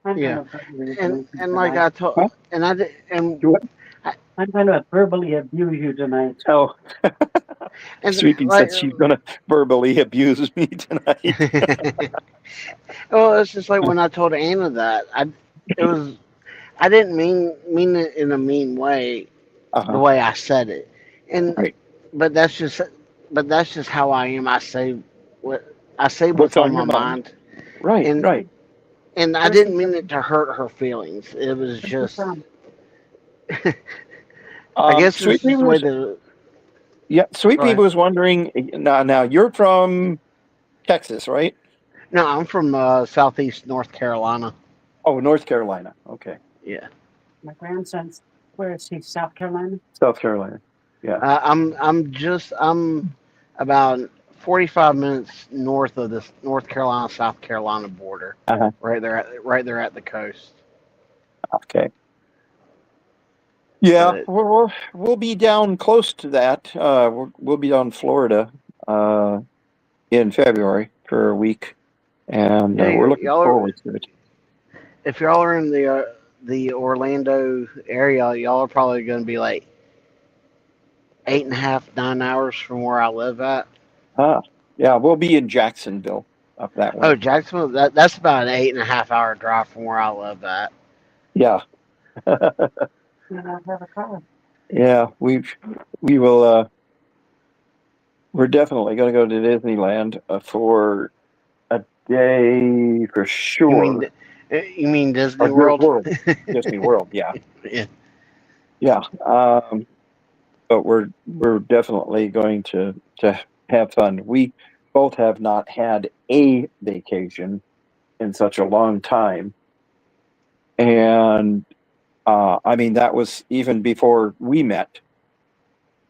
I'm Yeah. gonna verbally And abuse you and like tonight. I told, Huh? and I did, and Do it. I'm gonna verbally abuse you tonight. Oh, and Sweepy like, said she's gonna verbally abuse me tonight. well, it's just like when I told Anna that it was, I didn't mean it in a mean way, the Uh-huh. way I said it, and Right. but that's just how I am. What I say What's what's on on my your mind? mind, Right, and right. and I Where's he didn't mean it from? to hurt her feelings. It was Where's he just, from? I guess it's Sweepy just the way was the. Go Sweepy ahead. was wondering. Now you're from Texas, right? No, I'm from southeast North Carolina. Oh, North Carolina. Okay, Yeah. My grandson's. Where is he? South Carolina. South Carolina. Yeah. I'm about 45 minutes north of the North Carolina South Carolina border, Uh-huh. right there at the coast. Okay. Yeah, But we'll be down close to that. We'll be down in Florida uh, in February for a week, and yeah, we're looking forward to it. if y'all are in the Orlando area, y'all are probably going to be like 8.5, 9 hours from where I live at. Ah, yeah, we'll be in Jacksonville up that Oh, way. Jacksonville, that's about an 8.5 hour drive from where I live at. Yeah, You don't have a car. yeah, we will. We're definitely going to go to Disneyland for a day for You mean sure. you mean Disney Or Dirt World? World, Disney World. Yeah, Yeah. yeah. But we're definitely going to have fun. We both have not had a vacation in such a long time, and I mean that was even before we met.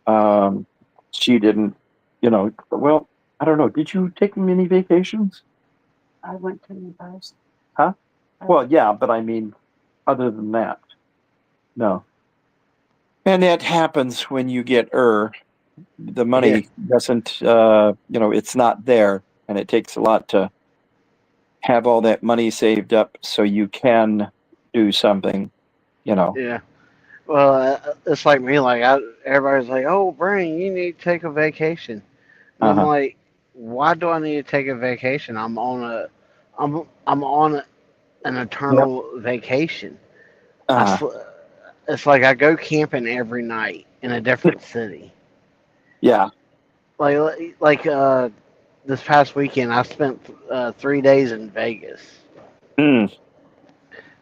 Um, she didn't, Well, I don't know. Did you take many vacations? I went to the bus. Huh? Well, yeah, but I mean, other than that, no. And that happens when you get the Yeah. money doesn't, it's not there, and it takes a lot to have all that money saved up so you can do something, you know. Yeah. Well, it's like me. Everybody's like, "Oh, Brian, you need to take a vacation," and I'm Uh-huh. like, "Why do I need to take a vacation? I'm on an Yep. eternal vacation. I Uh, sl- it's like I go camping every night in a different city. yeah. Like this past weekend, I spent 3 days in Vegas Mm,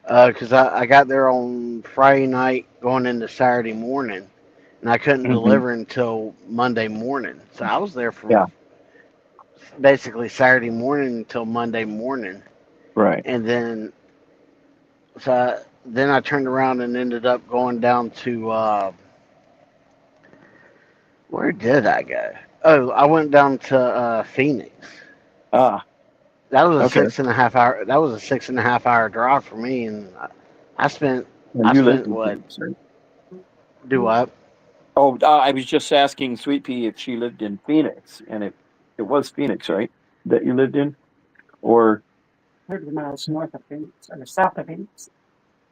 because I got there on Friday night, going into Saturday morning, and I couldn't hmm. deliver until Monday morning. So I was there Yeah. from basically Saturday morning until Monday morning, Right. and then I turned around and ended up going down to where did I go? Oh, I went down to Phoenix. Ah. That was a Okay. 6.5 hour. That was a 6.5 hour drive for me, and I spent Well, I you live spent in what Phoenix, right? do what? Oh, I was just asking Sweet Pea if she lived in Phoenix, and it was Phoenix, right? that you lived in, or 100 miles north of Phoenix, or south of Phoenix.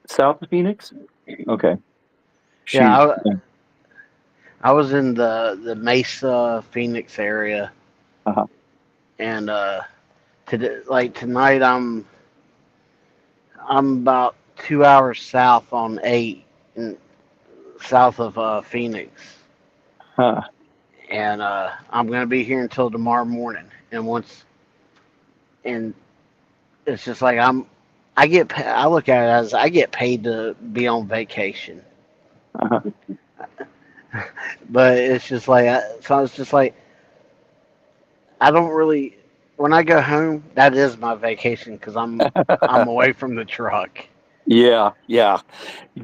south of Phoenix? Okay. Yeah, Shoot. I was in the Mesa, Phoenix area, Uh-huh. and tonight I'm about 2 hours south on 8, in, south of Phoenix, Huh. and I'm gonna be here until tomorrow morning. And it's just like I look at it as I get paid to be on vacation, Uh-huh. but it's just like so it's just like I don't really. When I go home, that is my vacation because I'm away from the truck. Yeah, yeah.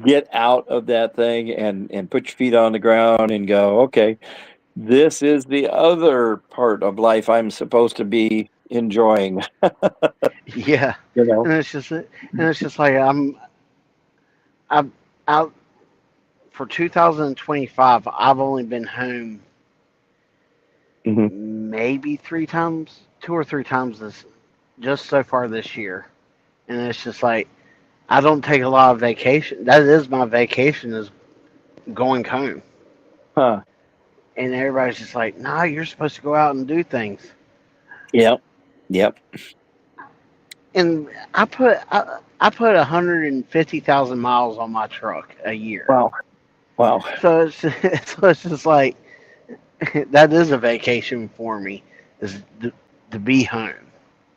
Get out of that thing and put your feet on the ground and go, okay, this is the other part of life I'm supposed to be enjoying, Yeah, you know. and it's just like I'm out for 2025. I've only been home Hmm. maybe 3 times, 2 or 3 times this just so far this year, and it's just like I don't take a lot of vacation. That is my vacation is going home, Huh. and everybody's just like, "Nah, you're supposed to go out and do things." Yep. Yep. And I put 150,000 miles on my truck a year, Wow. Wow. so it's so it's just like that is a vacation for me is to be home.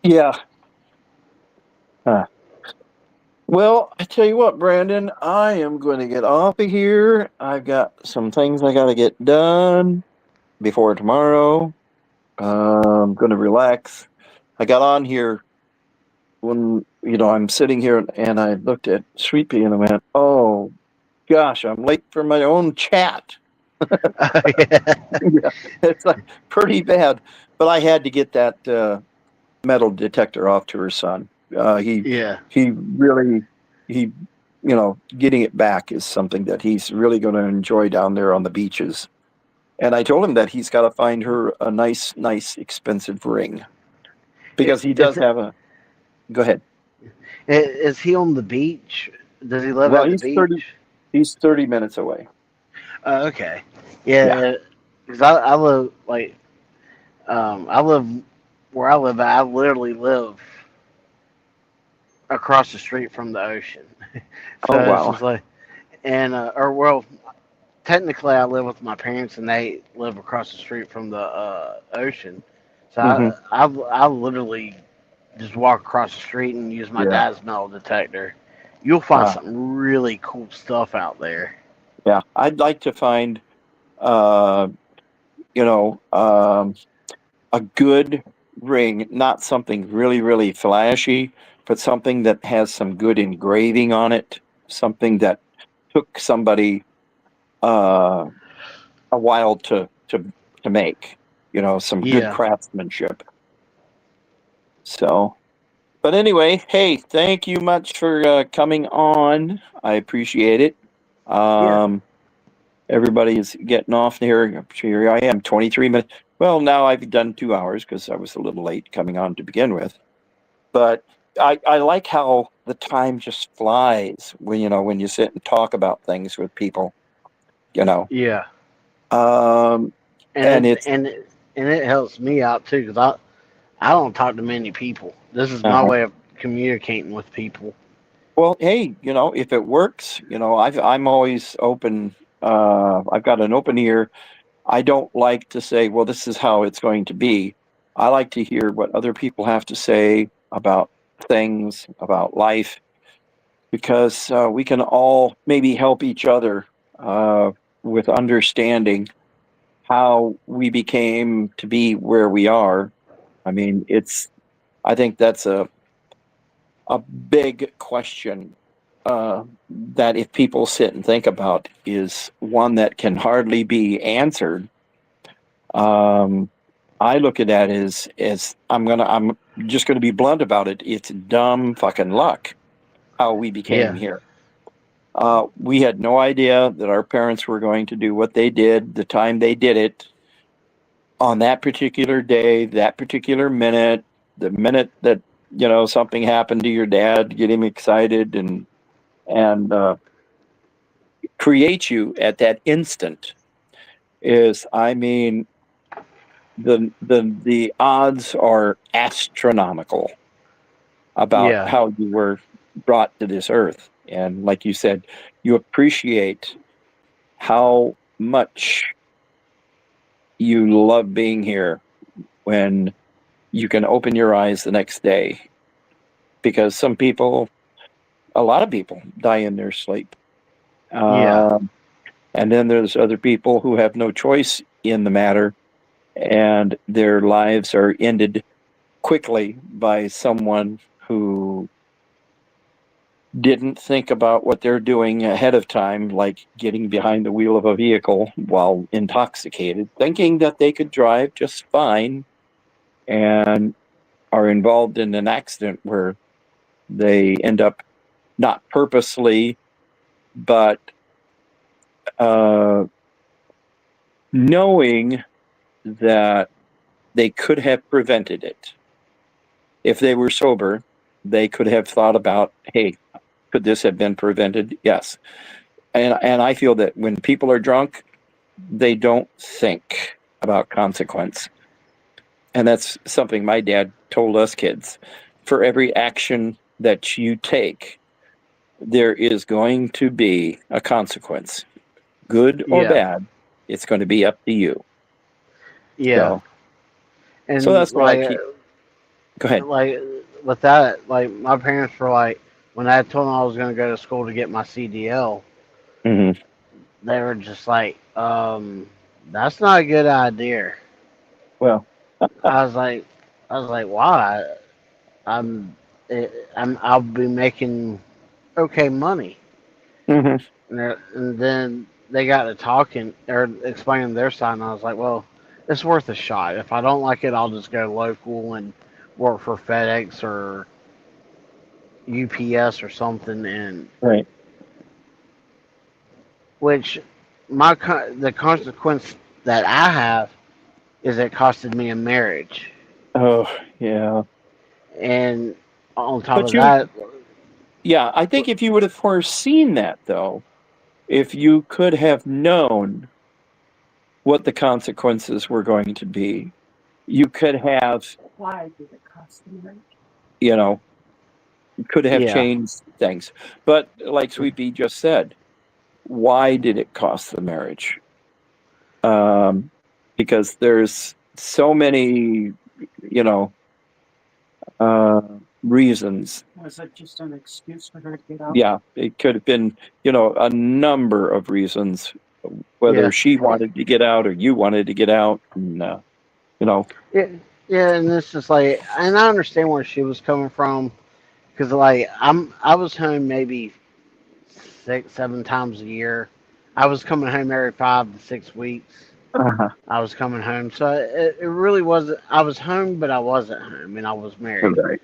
Yeah. Huh. Well, I tell you what, Brandon, I am going to get off of here. I've got some things I got to get done before tomorrow. I'm going to relax. I got on here when, I'm sitting here and I looked at Sweet Pea and I went, oh, gosh, I'm late for my own chat. Yeah, Yeah, it's like pretty bad. But I had to get that metal detector off to her son. He yeah, he really he getting it back is something that he's really going to enjoy down there on the beaches. And I told him that he's got to find her a nice expensive ring because he is does have a. Go ahead. is he on the beach? Does he live Well, at the beach? he's 30 minutes away. Oh, okay, Yeah. yeah, because I live I live where I live. I literally live across the street from the ocean, Oh so it's wow. just like and or well, technically I live with my parents and they live across the street from the ocean. So Hmm. I literally just walk across the street and use my Yeah. dad's metal detector. You'll find Uh, some really cool stuff out there. yeah. I'd like to find uh you know um a good ring, not something really flashy, but something that has some good engraving on it, something that took somebody uh, a while to make. Some good Yeah, craftsmanship. So, but anyway, hey, thank you much for coming on. I appreciate it. Yeah. Um, Everybody is getting off here. Here I am, 23 minutes. Well, now I've done 2 hours because I was a little late coming on to begin with. But I like how the time just flies when you sit and talk about things with people, you know. yeah, Um, and and it's it helps me out too because I don't talk to many people. This is my uh way of communicating with people. well, hey, if it works, I'm always open. I've got an open ear. I don't like to say, well, this is how it's going to be. I like to hear what other people have to say about things, about life, because we can all maybe help each other with understanding how we became to be where we are. I mean, I think that's a big question that if people sit and think about is one that can hardly be answered. Um, I look at that as I'm just gonna be blunt about it. It's dumb fucking luck how we became Yeah, here. We had no idea that our parents were going to do what they did, the time they did it. on that particular day, that particular minute, the minute that something happened to your dad, get him excited and create you at that instant is, I mean, the odds are astronomical about Yeah. how you were brought to this earth. And like you said, you appreciate how much you love being here when you can open your eyes the next day. Because a lot of people die in their sleep. Yeah. And then there's other people who have no choice in the matter, and their lives are ended quickly by someone who didn't think about what they're doing ahead of time, like getting behind the wheel of a vehicle while intoxicated, thinking that they could drive just fine, and are involved in an accident where they end up not purposely, but uh, knowing that they could have prevented it. If they were sober, they could have thought about, hey, could this have been prevented? Yes. And I feel that when people are drunk, they don't think about consequence. And that's something my dad told us kids. For every action that you take, there is going to be a consequence. Good or Yeah. bad, it's going to be up to you. Yeah. So And that's what I keep. Go ahead. like with that, like my parents were like, when I told them I was gonna go to school to get my CDL, Hmm. they were just like, that's not a good idea. Well, I was like, why? I'm, I'll be making okay money. hmm And then they got to talking or explaining their side, and I was like, well, it's worth a shot. If I don't like it, I'll just go local and work for FedEx or UPS or something. And right. which the consequence that I have is it costed me a marriage, Oh, yeah. and on top But of that, yeah, I think if you would have foreseen that, though, if you could have known what the consequences were going to be, you could have, Why did it cost them money? you know, could have yeah, changed things. But like Sweet Pea just said, why did it cost the marriage? Um, because there's so many, you know, uh, reasons. Was it just an excuse for her to get out? Yeah, it could have been, a number of reasons, yeah, whether she wanted to get out or you wanted to get out. And, you know, yeah, yeah, and it's just like, and I understand where she was coming from because like I was home maybe 6, 7 times a year. I was coming home every 5 to 6 weeks. uh I was coming home, so it really wasn't. I was home, but I wasn't home, and I was married. right,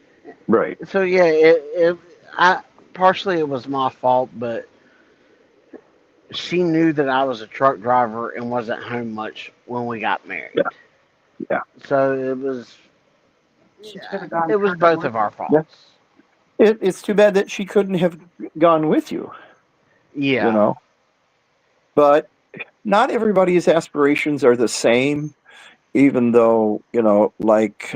right. So yeah, I partially it was my fault, but she knew that I was a truck driver and wasn't home much when we got married. Yeah, yeah, So She could have gone it was trucking both with of you. our yeah. faults. It's too bad that she couldn't have gone with you, you Yeah, know. But not everybody's aspirations are the same, even though, like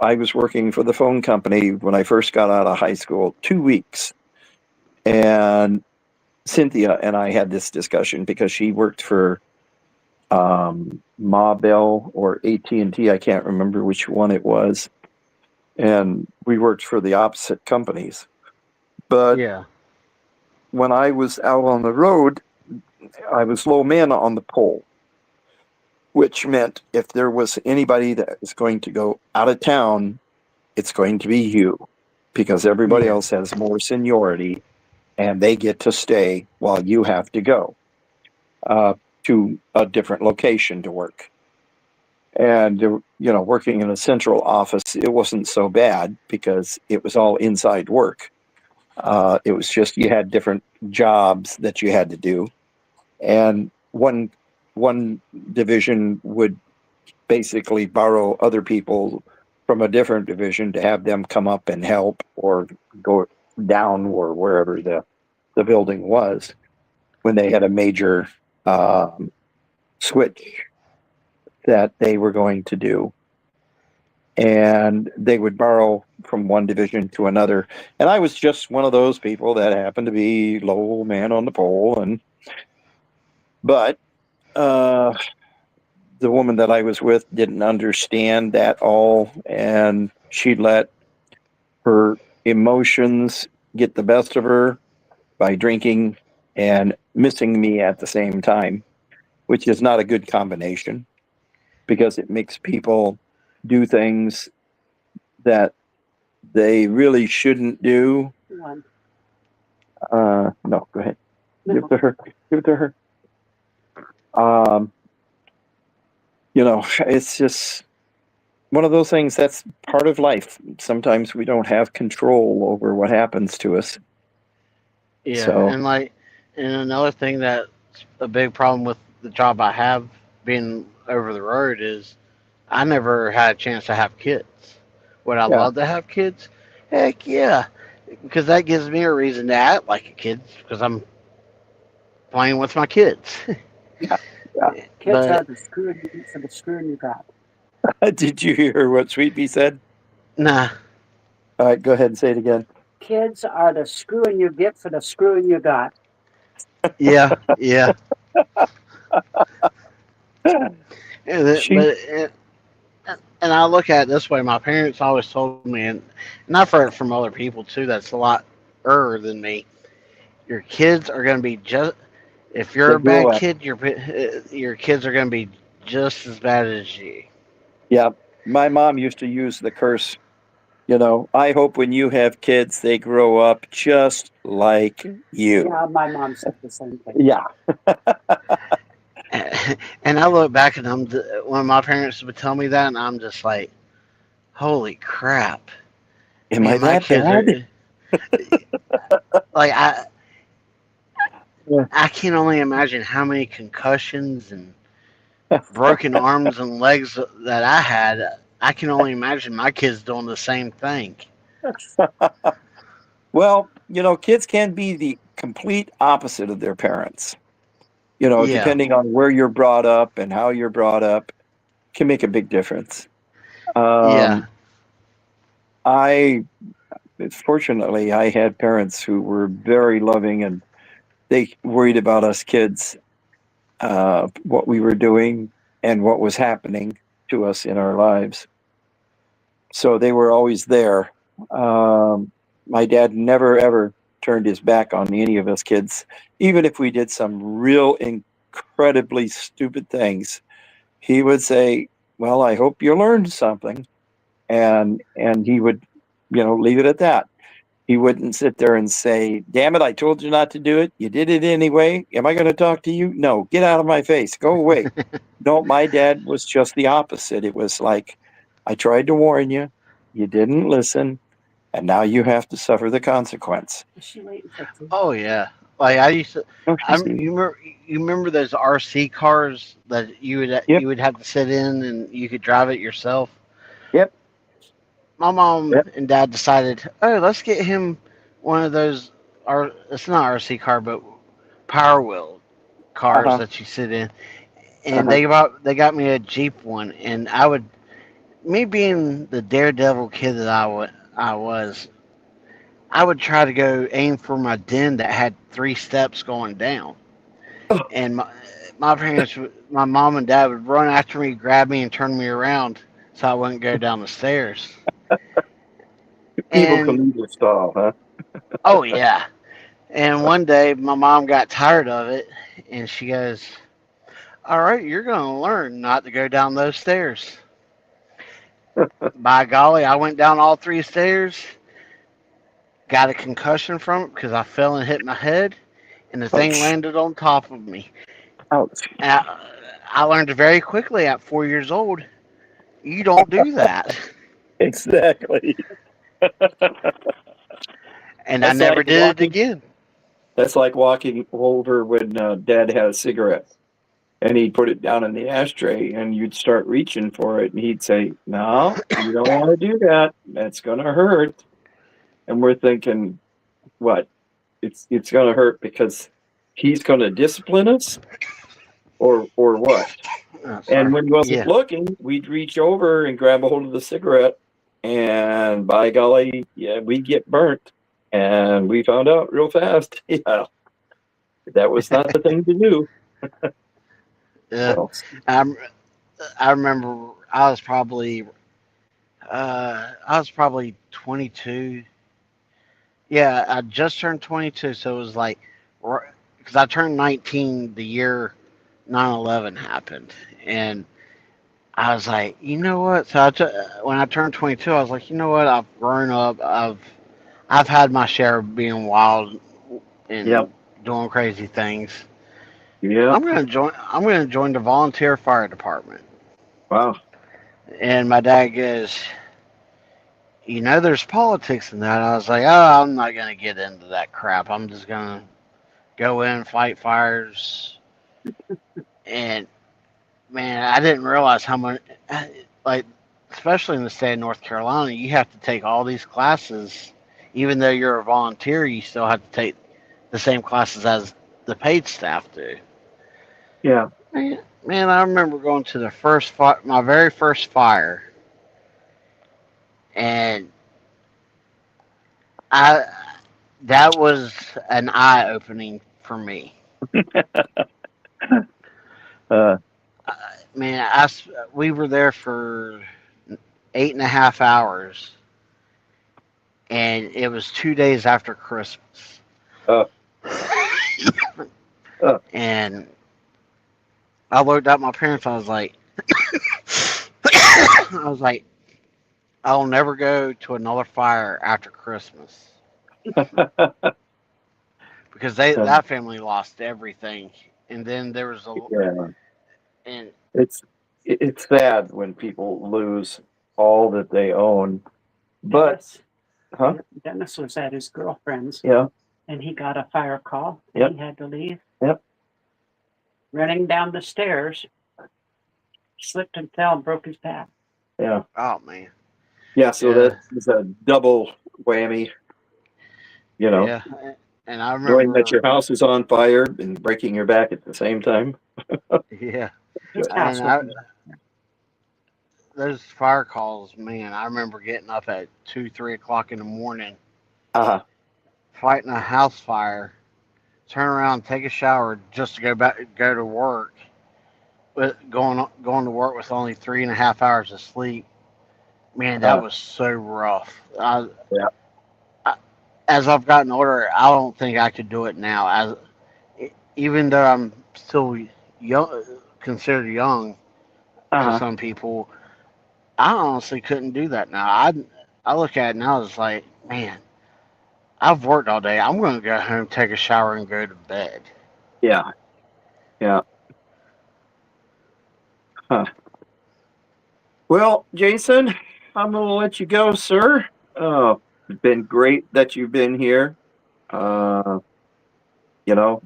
I was working for the phone company when I first got out of high school, 2 weeks. And Cynthia and I had this discussion because she worked for Ma Bell or AT&T. I can't remember which one it was. And we worked for the opposite companies. But yeah, when I was out on the road, I was low man on the pole, which meant if there was anybody that was going to go out of town, it's going to be you because everybody yeah, else has more seniority and they get to stay while you have to go uh, to a different location to work. And, working in a central office, it wasn't so bad because it was all inside work. It was just you had different jobs that you had to do. And one one division would basically borrow other people from a different division to have them come up and help or go down or wherever the building was when they had a major switch that they were going to do. And they would borrow from one division to another. And I was just one of those people that happened to be low man on the pole. But the woman that I was with didn't understand that all, and she let her emotions get the best of her by drinking and missing me at the same time, which is not a good combination because it makes people do things that they really shouldn't do. One. No, go ahead. No. Give it to her. Give it to her. You know, it's just one of those things that's part of life. Sometimes we don't have control over what happens to us. Yeah, So, and another thing that's a big problem with the job I have being over the road is I never had a chance to have kids. Would I yeah, love to have kids? Heck yeah, because that gives me a reason to act like a kid because I'm playing with my kids. yeah, yeah. Kids are But the screw for the screwing you got. Did you hear what Sweet Pea said? nah, All right, go ahead and say it again. Kids are the screwing you get for the screwing you got. yeah, yeah. And She, and I look at it this way. My parents always told me, and I've heard it from other people too. That's a lot than me. Your kids are going to be just. If you're they a grow bad up. kid, your kids are going to be just as bad as you. Yeah, my mom used to use the curse. You know, I hope when you have kids, they grow up just like you. Yeah, my mom said the same thing. Yeah. And I look back and when my parents would tell me that, and I'm just like, holy crap, Am I man, my that kids bad? are like Yeah. I can only imagine how many concussions and broken arms and legs that I had. I can only imagine my kids doing the same thing. Well, you know, kids can be the complete opposite of their parents. You know, Yeah, depending on where you're brought up and how you're brought up, can make a big difference. yeah, Um, I fortunately I had parents who were very loving and they worried about us kids, what we were doing and what was happening to us in our lives. So they were always there. My dad never ever turned his back on any of us kids, even if we did some real incredibly stupid things. He would say, "Well, I hope you learned something," and he would, you know, leave it at that. He wouldn't sit there and say, "Damn it, I told you not to do it. You did it anyway. Am I going to talk to you? No, get out of my face. Go away." No, my dad was just the opposite. It was like, "I tried to warn you. You didn't listen, and now you have to suffer the consequence." Is she waiting for food? oh yeah. Like I used to, Oh, she's you remember those RC cars that yep, you would have to sit in and you could drive it yourself. yep, My mom yep. and dad decided, oh, let's get him one of those. It's not RC car, but Power Wheel Uh cars huh. that you sit in. Uh And huh. they got me a Jeep one, and me being the daredevil kid that I was, I would try to go aim for my den that had 3 steps going down, and my parents, my mom and dad would run after me, grab me, and turn me around so I wouldn't go down the stairs. Evil And Knievel style, huh? oh yeah, and one day my mom got tired of it, and she goes, "All right, you're gonna learn not to go down those stairs." By golly, I went down all 3 stairs, got a concussion from it because I fell and hit my head, and the thing Ouch. landed on top of me. Ouch. And I learned very quickly at 4 years old, you don't do that. Exactly. And I That's never like did it walking. again. That's like walking over when Dad had a cigarette. and he'd put it down in the ashtray, and you'd start reaching for it, and he'd say, "No, you don't want to do that. That's gonna hurt." And we're thinking, what? It's gonna hurt because he's gonna discipline us, or what? Oh, And sorry. when he wasn't Yeah. looking, we'd reach over and grab a hold of the cigarette, and by golly, yeah, we'd get burnt. And we found out real fast, yeah, that was not the thing to do. Yeah. So, I, I remember I was probably 22. Yeah, I just turned 22, so it was like, because I turned 19 the year 9/11 happened, and I was like, you know what? So when I turned 22, I was like, you know what? I've grown up. I've had my share of being wild yep, and doing crazy things. yep, I'm gonna join the volunteer fire department. wow, And my dad goes, you know, there's politics in that. I was like, oh, I'm not gonna get into that crap. I'm just gonna go in, fight fires, and man, I didn't realize how much, like, especially in the state of North Carolina, you have to take all these classes. Even though you're a volunteer, you still have to take the same classes as the paid staff do. yeah, Man, I remember going to my very first fire, and I that was an eye opening for me. uh, Uh, Man, we were there for 8.5 hours, and it was 2 days after Christmas. uh, uh, And I looked at my parents. I was like, I'll never go to another fire after Christmas because that family lost everything. And then there was yeah, and it's it's sad when people lose all that they own, but Dennis, huh? Dennis was at his girlfriend's, Yeah, and he got a fire call. And yep, he had to leave. yep, Running down the stairs, slipped and fell and broke his back. yeah, oh man, yeah. So yeah, that's a double whammy, you know, yeah. And I knowing that remember, your house is on fire and breaking your back at the same time. yeah, His and house was those fire calls, man. I remember getting up at 2, 3 o'clock in the morning, Uh-huh. fighting a house fire, turn around, take a shower just to go to work. With going to work with only 3.5 hours of sleep, man, that Uh, was so rough. yeah, As I've gotten older, I don't think I could do it now. Even though I'm still young, considered young to uh-huh. some people, I honestly couldn't do that now. I look at it now as like, man, I've worked all day. I'm going to go home, take a shower, and go to bed. Yeah, yeah. Huh. Well, Jason, I'm gonna let you go, sir. It's been great that you've been here. Uh, you know,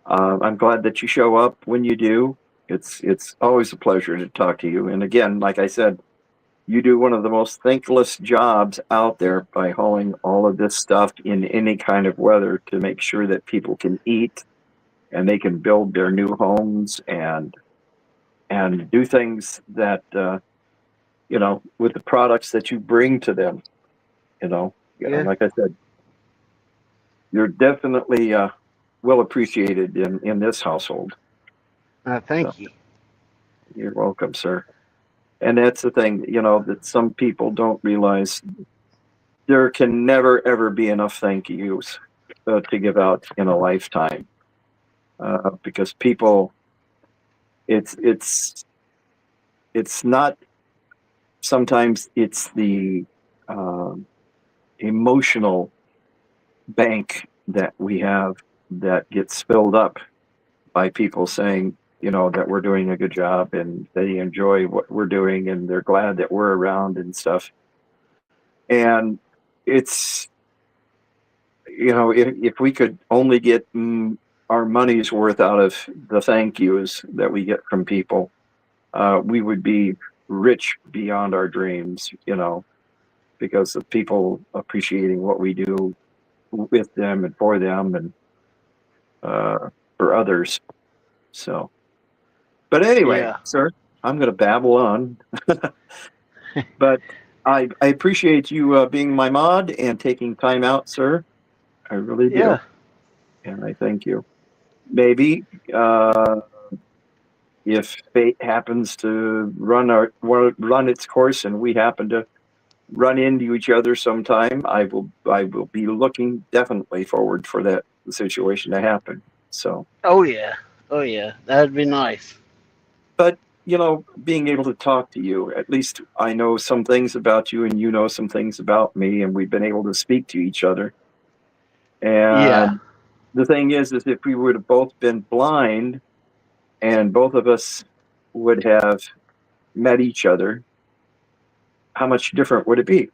I'm glad that you show up when you do. It's always a pleasure to talk to you. And again, like I said, you do one of the most thankless jobs out there by hauling all of this stuff in any kind of weather to make sure that people can eat and they can build their new homes and do things that with the products that you bring to them. Yeah. Like I said, you're definitely well appreciated in this household. So Thank you. you're welcome, sir. And that's the thing, that some people don't realize. There can never ever be enough thank yous to give out in a lifetime, because people, it's it's not. Sometimes it's the um, emotional bank that we have that gets filled up by people saying, that we're doing a good job and they enjoy what we're doing and they're glad that we're around and stuff. And it's, if we could only get our money's worth out of the thank yous that we get from people, we would be rich beyond our dreams, because of people appreciating what we do with them and for them and for others. So, but anyway, Yeah. sir, I'm going to babble on. But I appreciate you being my mod and taking time out, sir. I really do. Yeah. And I thank you. Maybe if fate happens to run its course and we happen to run into each other sometime, I will be looking definitely forward for that situation to happen. So, Oh yeah. Oh yeah. That'd be nice. but being able to talk to you, at least I know some things about you and you know some things about me, and we've been able to speak to each other. Yeah. And the thing is if we would have both been blind and both of us would have met each other, how much different would it be?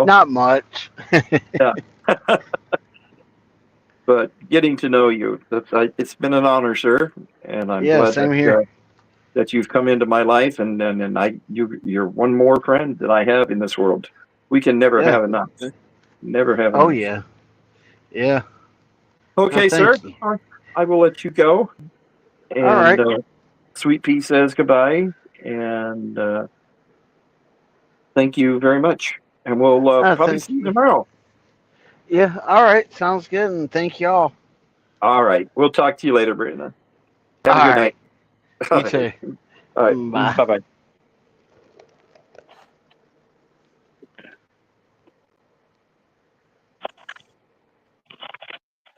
Not much. Yeah. But getting to know you, it's been an honor, sir, and I'm Yeah. glad Same here. that you've come into my life, and you're one more friend that I have in this world. We can never Yeah. have enough. Never have Oh enough. yeah. Yeah. Okay, No, sir. thank you. I will let you go. All And right. Sweet Pea says goodbye, and thank you very much. And we'll probably Thank see you you. tomorrow. Yeah. All right. Sounds good. And thank y'all. All right. We'll talk to you later, Brianna. All Have a good night. right. You too. All right. Bye. Bye bye.